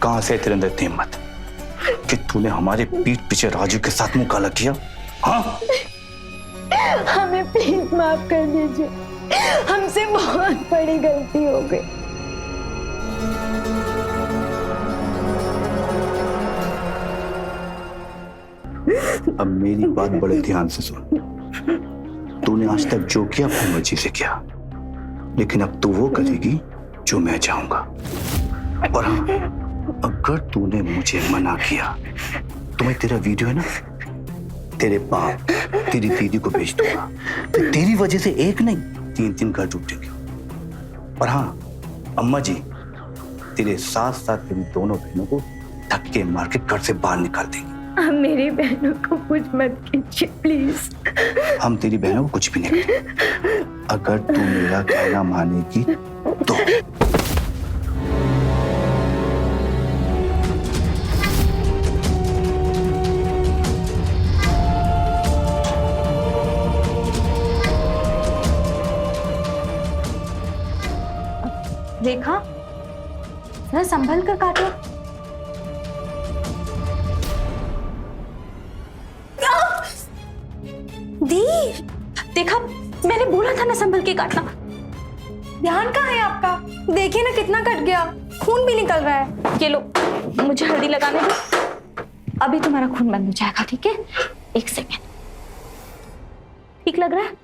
कहां से तेरे अंदर इतनी हिम्मत कि तूने हमारे पीठ पीछे राजू के साथ मुंह काला किया? हाँ, हमें प्लीज माफ कर दीजिए, हमसे बहुत बड़ी गलती हो गई। अब मेरी बात बड़े ध्यान से सुन। तूने आज तक जो किया अपनी मर्जी से किया, लेकिन अब तू वो करेगी जो मैं चाहूंगा। और हाँ, अगर तूने मुझे मना किया तो मैं तेरा वीडियो है ना तेरे बाप तेरी दीदी को भेज दूंगा, तो तेरी वजह से एक नहीं 3 घर टूटेंगे। और हाँ अम्मा जी, तेरे साथ साथ तेरी दोनों बहनों को धक्के मार के घर से बाहर निकाल देंगे। आप मेरी बहनों को कुछ मत कीजिए प्लीज। हम तेरी बहनों को कुछ भी नहीं करेंगे, अगर तू मेरा कहना मानेगी तो। रेखा, जरा संभल कर काटो। दी, देखा, मैंने बोला था ना संभल के काटना। ध्यान कहाँ है आपका? देखिए ना कितना कट गया, खून भी निकल रहा है। ये लो, मुझे हल्दी लगाने दो, अभी तुम्हारा खून बंद हो जाएगा, ठीक है? 1 सेकेंड। ठीक लग रहा है?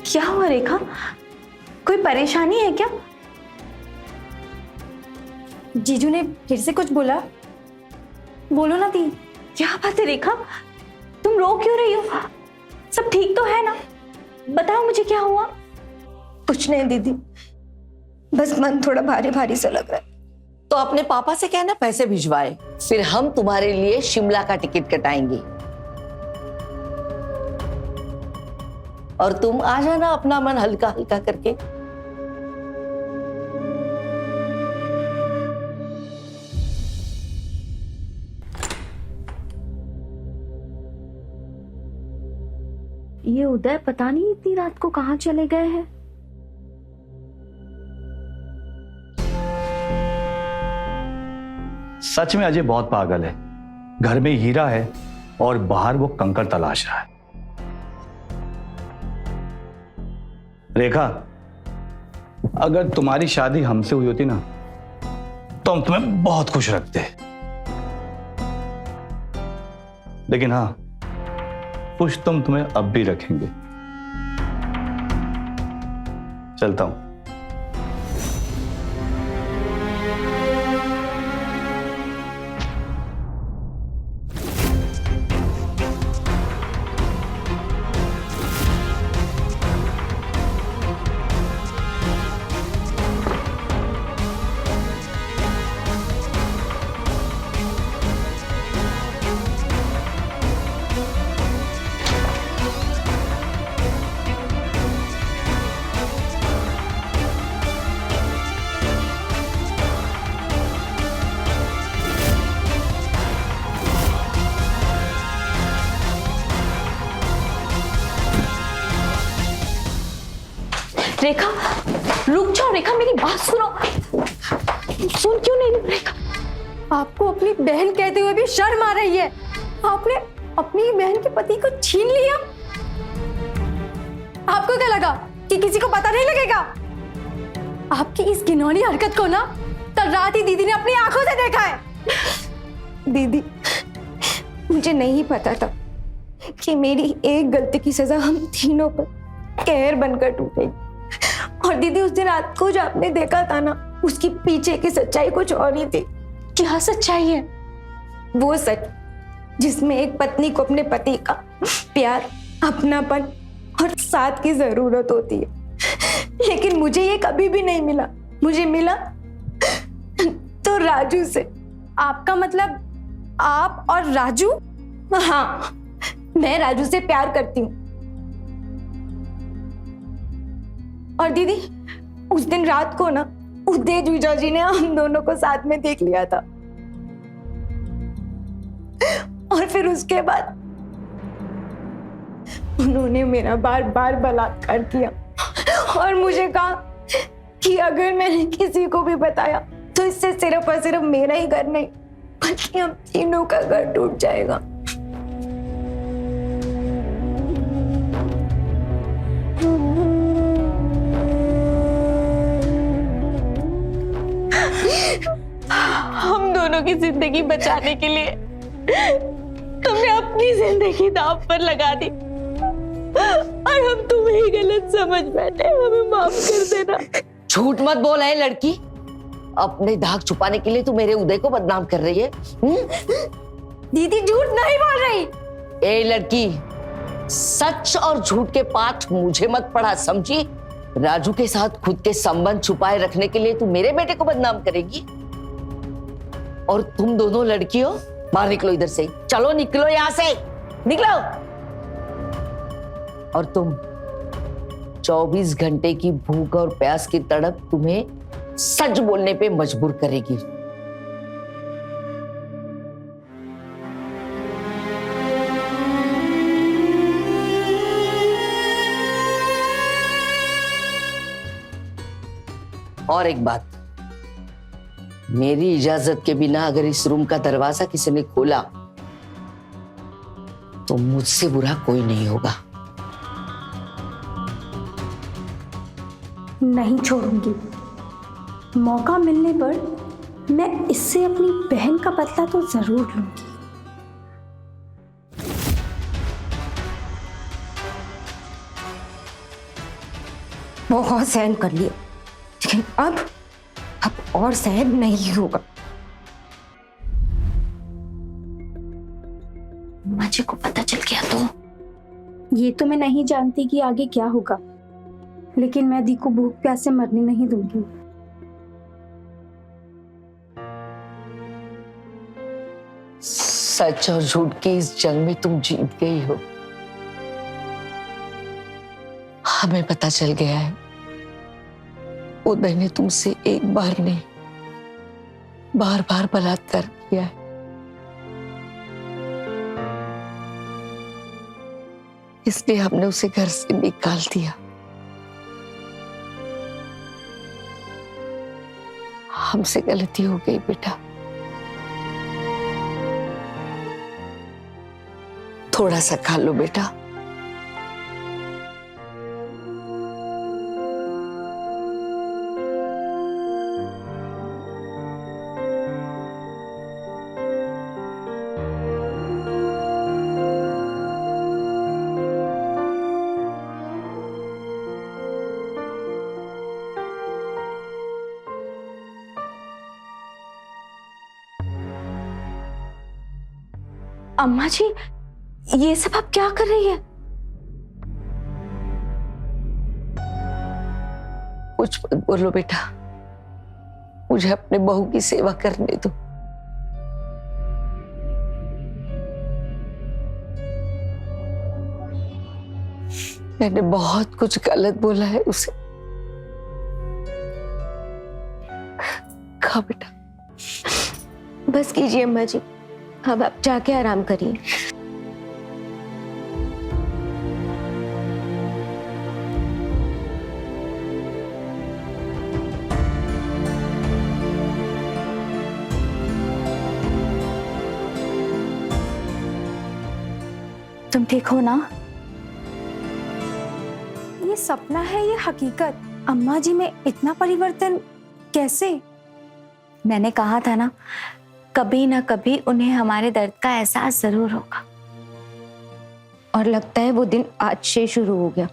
क्या हुआ रेखा, कोई परेशानी है क्या? जीजू ने फिर से कुछ बोला? बोलो ना दी। क्या बात है रेखा, तुम रो क्यों रही हो? सब ठीक तो है ना? बताओ मुझे क्या हुआ? कुछ नहीं दीदी, बस मन थोड़ा भारी भारी सा लग रहा है। तो अपने पापा से कहना पैसे भिजवाए, फिर हम तुम्हारे लिए शिमला का टिकट कटाएंगे। और तुम आ जाना अपना मन हल्का हल्का करके। ये उदय पता नहीं इतनी रात को कहाँ चले गए हैं। सच में अजय बहुत पागल है। घर में हीरा है और बाहर वो कंकड़ तलाश रहा है। रेखा, अगर तुम्हारी शादी हमसे हुई होती ना तो हम तुम्हें बहुत खुश रखते, लेकिन हाँ, खुश तुम्हें अब भी रखेंगे। चलता हूं। रेखा, रुक जाओ रेखा, मेरी बात सुनो। सुन क्यों नहीं रही रेखा? आपको अपनी बहन कहते हुए भी शर्म आ रही है। आपने अपनी बहन के पति को छीन लिया। आपको क्या लगा कि किसी को पता नहीं लगेगा? आपकी इस घिनौनी हरकत को ना कल रात ही दीदी ने अपनी आंखों से देखा है। दीदी, मुझे नहीं पता था कि मेरी एक गलती की सजा हम तीनों पर कहर बनकर टूटेगी। और दीदी, उस दिन रात को जो आपने देखा था ना, उसकी पीछे की सच्चाई कुछ और ही थी। क्या सच्चाई है? वो सच जिसमें एक पत्नी को अपने पति का प्यार, अपनापन और साथ की जरूरत होती है। लेकिन मुझे ये कभी भी नहीं मिला। मुझे मिला तो राजू से। आपका मतलब आप और राजू? हाँ, मैं राजू से प्यार करती हूँ। और दीदी, उस दिन रात को ना उदय जीजा जी ने हम दोनों को साथ में देख लिया था। और फिर उसके बाद उन्होंने मेरा बार बार बलात्कार किया और मुझे कहा कि अगर मैंने किसी को भी बताया तो इससे सिर्फ और सिर्फ मेरा ही घर नहीं बल्कि हम तीनों का घर टूट जाएगा। हम दोनों की जिंदगी बचाने के लिए तुमने अपनी जिंदगी दांव पर लगा दी और हम तुम्हें ही गलत समझ बैठे। हमें माफ कर देना। झूठ मत बोल है लड़की। अपने दाग छुपाने के लिए तू मेरे उदय को बदनाम कर रही है। दीदी, झूठ नहीं बोल रही। ए लड़की, सच और झूठ के पाठ मुझे मत पढ़ा, समझी? राजू के साथ खुद के संबंध छुपाए रखने के लिए तू मेरे बेटे को बदनाम करेगी? और तुम दोनों लड़कियों, बाहर निकलो इधर से। चलो निकलो यहां से, निकलो। और तुम 24 घंटे की भूख और प्यास की तड़प तुम्हें सच बोलने पे मजबूर करेगी। और एक बात, मेरी इजाजत के बिना अगर इस रूम का दरवाजा किसी ने खोला तो मुझसे बुरा कोई नहीं होगा। नहीं छोड़ूंगी। मौका मिलने पर मैं इससे अपनी बहन का बदला तो जरूर लूंगी। बहुत सहन कर लिया, लेकिन अब और सहन नहीं होगा। माँ जी को पता चल गया तो? ये तो मैं नहीं जानती कि आगे क्या होगा, लेकिन मैं दी को भूख प्यास से मरने नहीं दूंगी। सच और झूठ की इस जंग में तुम जीत गई हो। हमें पता चल गया है उदय ने तुमसे एक बार नहीं बार बार बलात्कार किया है। इसलिए हमने उसे घर से निकाल दिया। हमसे गलती हो गई बेटा। थोड़ा सा खा लो बेटा। अम्मा जी, ये सब आप क्या कर रही है? कुछ मत बोलो बेटा, मुझे अपने बहू की सेवा करने दो। मैंने बहुत कुछ गलत बोला है उसे। खा बेटा। बस कीजिए अम्मा जी, अब आप जाके आराम करिए। तुम ठीक हो ना? ये सपना है ये हकीकत? अम्मा जी में इतना परिवर्तन कैसे? मैंने कहा था ना, कभी ना कभी उन्हें हमारे दर्द का एहसास जरूर होगा। और लगता है वो दिन आज से शुरू हो गया।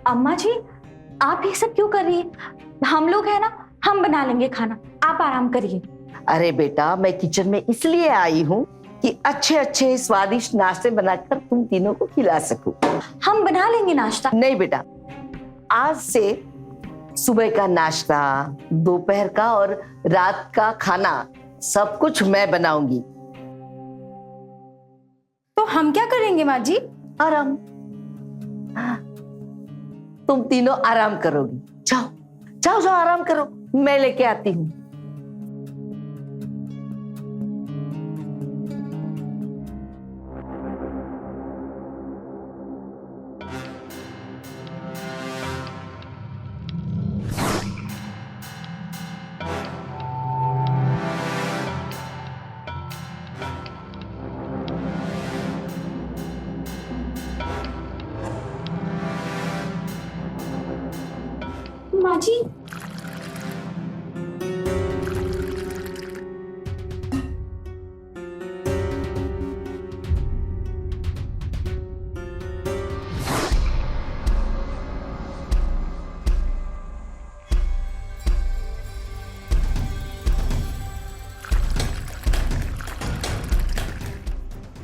अम्मा जी, आप ये सब क्यों कर रही है? हम लोग है ना, हम बना लेंगे खाना, आप आराम करिए। अरे बेटा, मैं किचन में इसलिए आई हूँ कि अच्छे अच्छे स्वादिष्ट नाश्ते बनाकर तुम तीनों को खिला सकूं। हम बना लेंगे नाश्ता। नहीं बेटा, आज से सुबह का नाश्ता, दोपहर का और रात का खाना सब कुछ मैं बनाऊंगी। तो हम क्या करेंगे माँ जी? आराम। तुम तीनों आराम करोगी। जाओ जाओ जाओ, आराम करो, मैं लेके आती हूँ। माँ जी,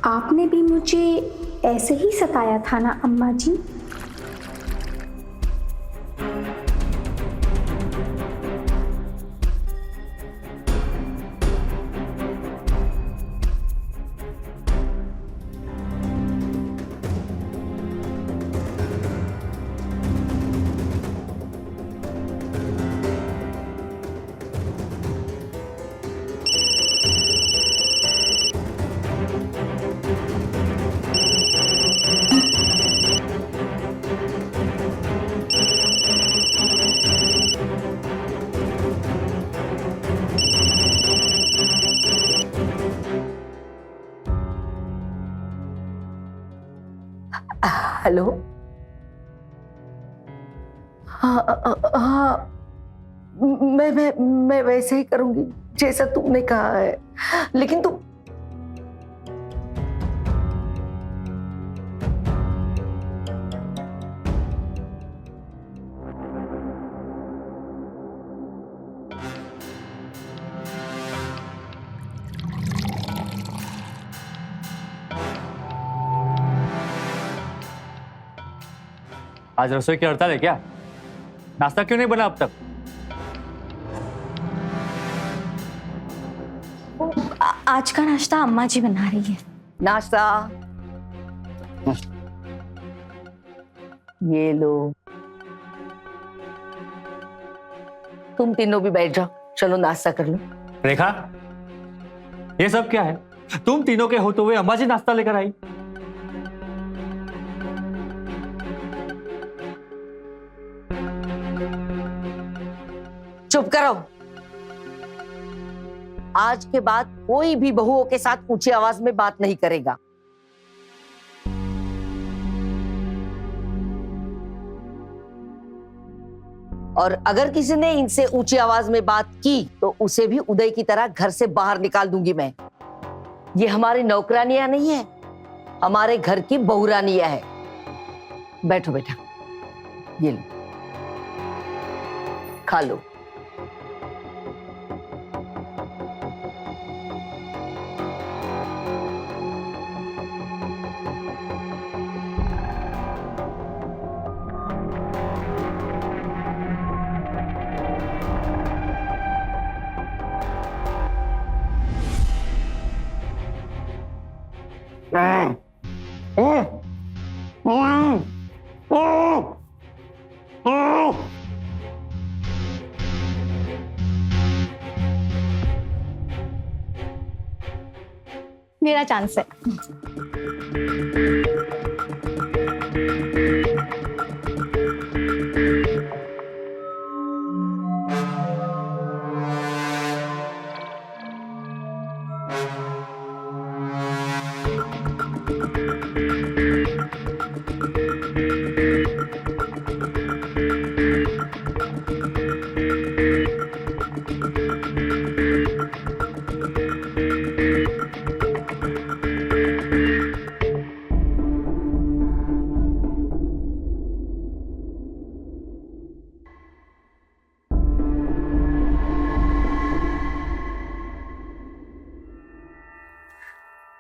आपने भी मुझे ऐसे ही सताया था ना अम्मा जी? हेलो। हाँ, मैं वैसे ही करूंगी जैसा तुमने कहा है, लेकिन तुम आज रसोई की हड़ताल है क्या? नाश्ता क्यों नहीं बना अब तक? आज का नाश्ता अम्मा जी बना रही है। नाश्ता ये लो। तुम तीनों भी बैठ जाओ, चलो नाश्ता कर लो। रेखा, ये सब क्या है? तुम तीनों के होते हुए अम्मा जी नाश्ता लेकर आई। चुप करो। आज के बाद कोई भी बहुओं के साथ ऊंची आवाज में बात नहीं करेगा। और अगर किसी ने इनसे ऊंची आवाज में बात की तो उसे भी उदय की तरह घर से बाहर निकाल दूंगी मैं। ये हमारी नौकरानियां नहीं है, हमारे घर की बहुरानियां है। बैठो बेटा, ये लो, खा लो। मेरा चांस है।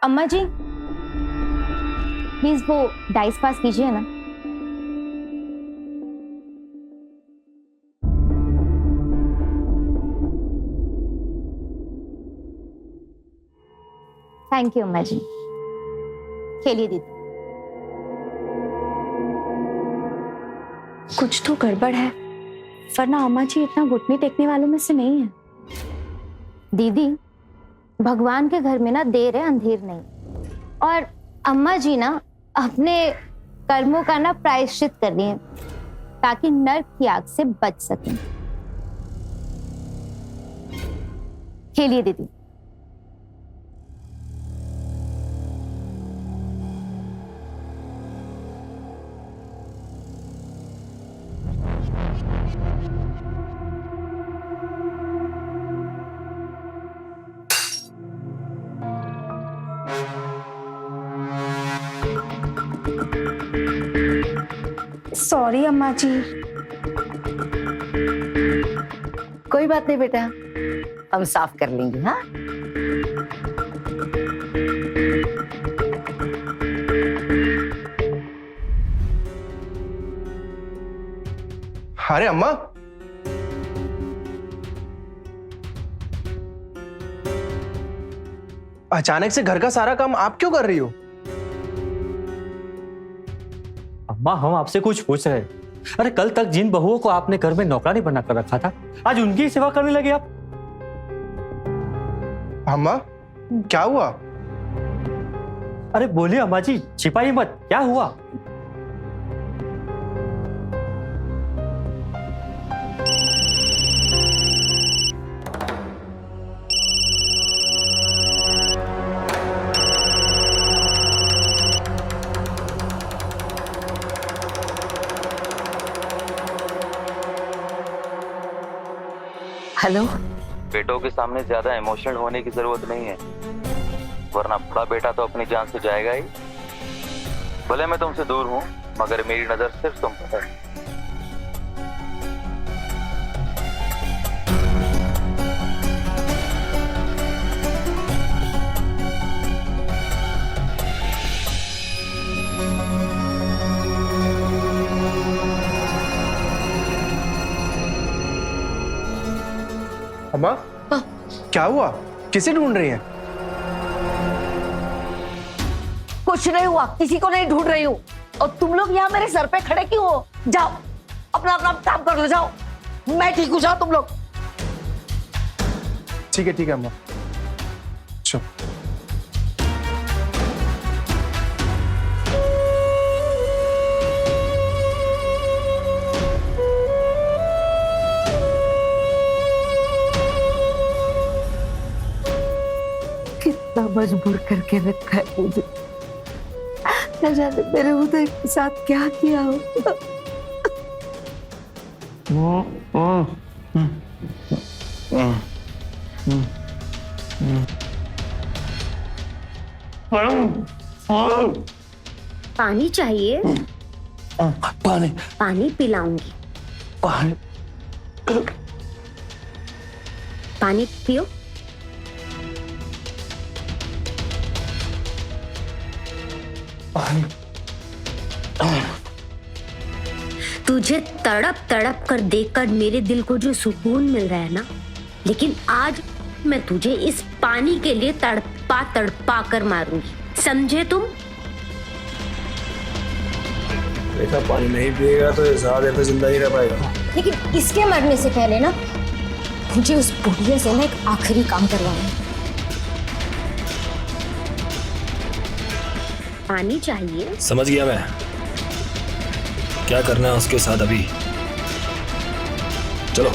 अम्मा जी प्लीज वो डाइस पास कीजिए ना। थैंक यू अम्मा जी। खेलिए दीदी। कुछ तो गड़बड़ है, वरना अम्मा जी इतना घुटने टेकने वालों में से नहीं है। दीदी भगवान के घर में ना देर है अंधेर नहीं, और अम्मा जी ना अपने कर्मों का ना प्रायश्चित कर रही हैं ताकि नर्क की आग से बच सकें। खेलिए दीदी। सॉरी अम्मा जी। कोई बात नहीं बेटा, हम साफ कर लेंगे। हाँ अरे अम्मा, अचानक से घर का सारा काम आप क्यों कर रही हो? अम्मा हम आपसे कुछ पूछ रहे हैं। अरे कल तक जिन बहुओं को आपने घर में नौकरानी बनाकर रखा था, आज उनकी ही सेवा करने लगे आप। अम्मा क्या हुआ? अरे बोलिए अम्मा जी, छिपाइए मत, क्या हुआ? हेलो। बेटों के सामने ज्यादा इमोशनल होने की जरूरत नहीं है, वरना बड़ा बेटा तो अपनी जान से जाएगा ही। भले मैं तुमसे दूर हूँ, मगर मेरी नजर सिर्फ तुम पर है। अम्मा क्या हुआ? किसे ढूंढ रही हैं? कुछ नहीं हुआ, किसी को नहीं ढूंढ रही हूँ। और तुम लोग यहाँ मेरे सर पे खड़े क्यों हो? जाओ अपना अपना काम कर लो, जाओ। मैं ठीक हूँ, जाओ तुम लोग। ठीक है अम्मा, चलो। कितना मजबूर करके रखा है मुझे, न जाने मेरे उदय के साथ क्या किया हो। पानी चाहिए? पानी पानी पिलाऊंगी। पानी पियो। तुझे तड़प तड़प कर देखकर मेरे दिल को जो सुकून मिल रहा है ना, लेकिन आज मैं तुझे इस पानी के लिए तड़पा तड़पा कर मारूंगी, समझे तुम? देखा, पानी नहीं पिएगा तो ज्यादा देर तक जिंदा ही रह पाएगा। लेकिन इसके मरने से पहले ना मुझे उस बुढ़िया से ना एक आखिरी काम करवाना है। पानी चाहिए? समझ गया मैं, क्या करना है उसके साथ अभी। चलो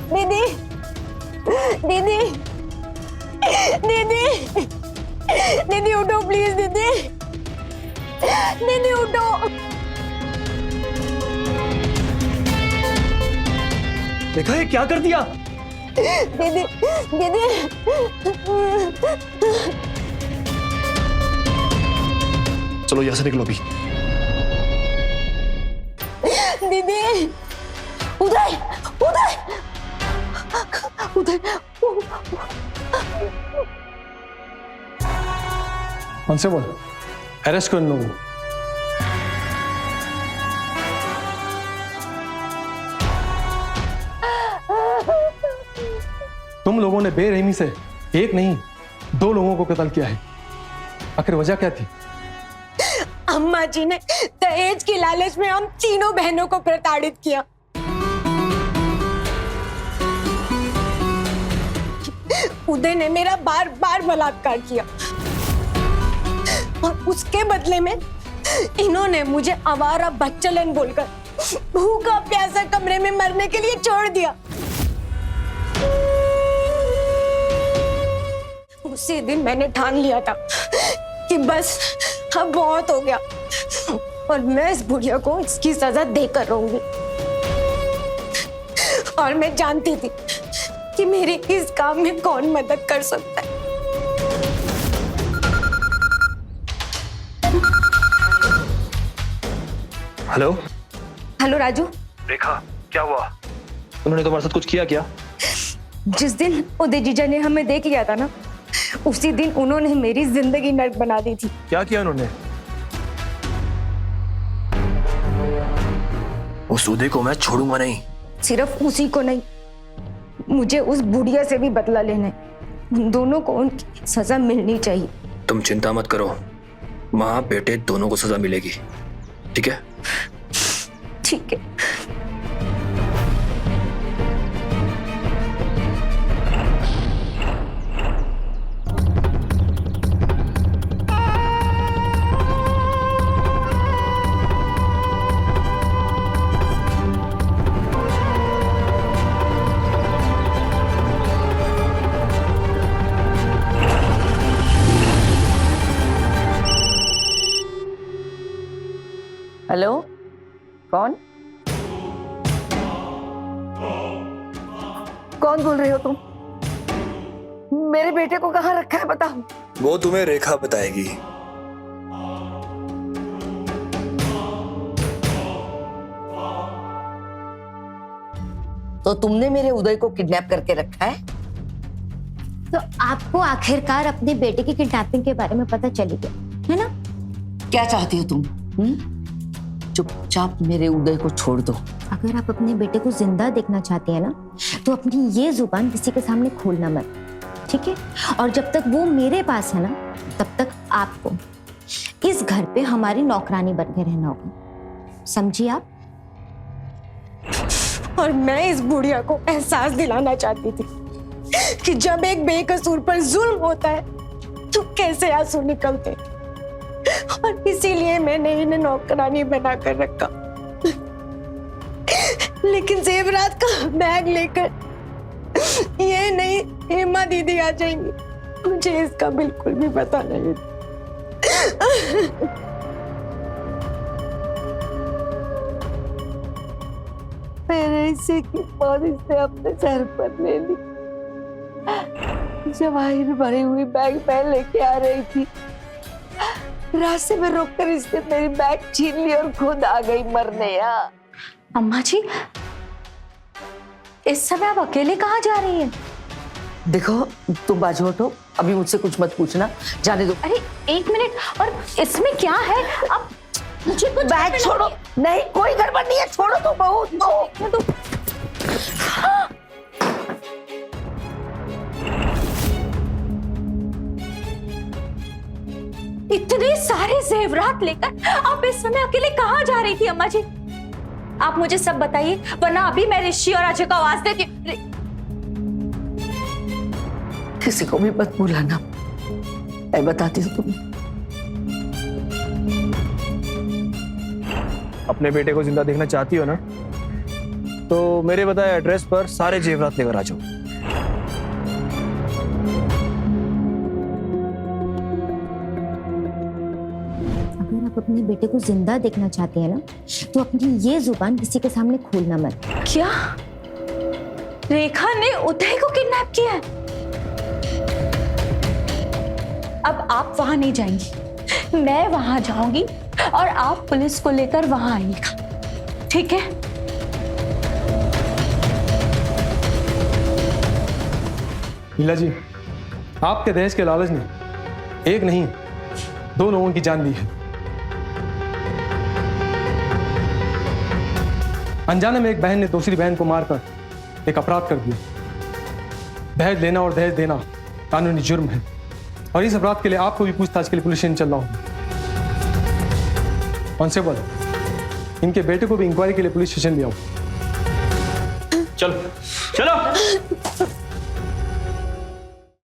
दीदी दीदी दीदी दीदी उठो प्लीज दीदी दीदी उठो। देखा ये क्या कर दिया? दीदी दीदी चलो यहाँ से निकलो अभी। दीदी उदय उदय उदय कांस्टेबल अरेस्ट कर इन लोगों को। तुम लोगों ने बेरहमी से एक नहीं 2 लोगों को कत्ल किया है, आखिर वजह क्या थी? अम्मा जी ने दहेज की लालच में हम तीनों बहनों को प्रताड़ित किया। उदय ने मेरा बार बार बलात्कार किया और उसके बदले में इन्होंने मुझे आवारा बच्चलन बोलकर भूखा प्यासा कमरे में मरने के लिए छोड़ दिया। उसी दिन मैंने ठान लिया था कि बस अब बहुत हो गया और मैं इस बुढ़िया को इसकी सजा देकर रहूंगी। और मैं जानती थी कि मेरी इस काम में कौन मदद कर सकता है। Hello hello Raju. रेखा क्या हुआ? उन्होंने तुम्हारे साथ कुछ किया क्या? जिस दिन उदय जीजा ने हमें देख लिया था ना, उसी दिन उन्होंने मेरी जिंदगी नर्क बना दी थी। क्या किया उन्होंने? उस उदय को मैं छोड़ूंगा नहीं। सिर्फ उसी को नहीं, मुझे उस बुढ़िया से भी बदला लेना है। उन दोनों को उनकी सजा मिलनी चाहिए। तुम चिंता मत करो, माँ बेटे दोनों को सजा मिलेगी, ठीक है? ठीक है। हेलो, कौन कौन बोल रहे हो तुम? मेरे बेटे को कहाँ रखा है बताओ। वो तुम्हें रेखा बताएगी। तो तुमने मेरे उदय को किडनैप करके रखा है? तो आपको आखिरकार अपने बेटे की किडनैपिंग के बारे में पता चली गया है ना? क्या चाहती हो तुम? चुपचाप मेरे उदय को छोड़ दो। अगर आप अपने बेटे को जिंदा देखना चाहती है ना, तो अपनी ये जुबान किसी के सामने खोलना मत, ठीक है? और जब तक वो मेरे पास है ना, तब तक आपको इस घर पे हमारी नौकरानी बन के रहना होगा, समझिए आप? और मैं इस बुढ़िया को एहसास दिलाना चाहती थी कि जब एक बेकसूर पर जुल्म होता है तो कैसे आंसू निकलते, और इसीलिए मैंने इन्हें नौकरानी बनाकर रखा। लेकिन जेवरात का बैग लेकर ये नहीं हेमा दीदी आ जाएंगी, मुझे इसका बिल्कुल भी पता नहीं। मैंने इसे की मौत इसने अपने सर पर ले ली। जवाहिर भरी हुई बैग मैं लेके आ रही थी, रास्ते में रोककर इसने मेरी बैग छीन ली और खुद आ गई मरने। अम्मा जी, इस समय आप अकेले कहाँ जा रही हैं? देखो तुम बाजू हटो, अभी मुझसे कुछ मत पूछना, जाने दो। अरे एक मिनट, और इसमें क्या है? अब मुझे कुछ बैग छोड़ो। नहीं कोई गड़बड़ नहीं है, छोड़ो तो बहुत। इतने सारे जेवरात लेकर आप इस समय अकेले कहाँ जा रही थी अम्मा जी? आप मुझे सब बताइए, वरना अभी मैं ऋषि और अजय को आवाज देती। किसी को भी मत बुलाना, मैं बताती हूँ तुम्हें। अपने बेटे को जिंदा देखना चाहती हो ना, तो मेरे बताए एड्रेस पर सारे जेवरात लेकर आ जाओ। अगर आप अपने बेटे को जिंदा देखना चाहते हैं ना, तो अपनी ये जुबान किसी के सामने खोलना मत। क्या रेखा ने उदय को किडनैप किया है? अब आप वहां नहीं जाएंगी, मैं वहां जाऊंगी और आप पुलिस को लेकर वहां आइएगा, ठीक है? लीला जी, आपके दहेज के लालच ने एक नहीं 2 लोगों की जान ली है। अनजाने में एक बहन ने दूसरी बहन को मारकर एक अपराध कर दिया। दहेज लेना और दहेज देना कानूनी जुर्म है और इस अपराध के लिए आपको भी पूछताछ के लिए पुलिस स्टेशन चल रहा हूं। कांस्टेबल, इनके बेटे को भी इंक्वायरी के लिए पुलिस स्टेशन ले आओ। चलो चलो।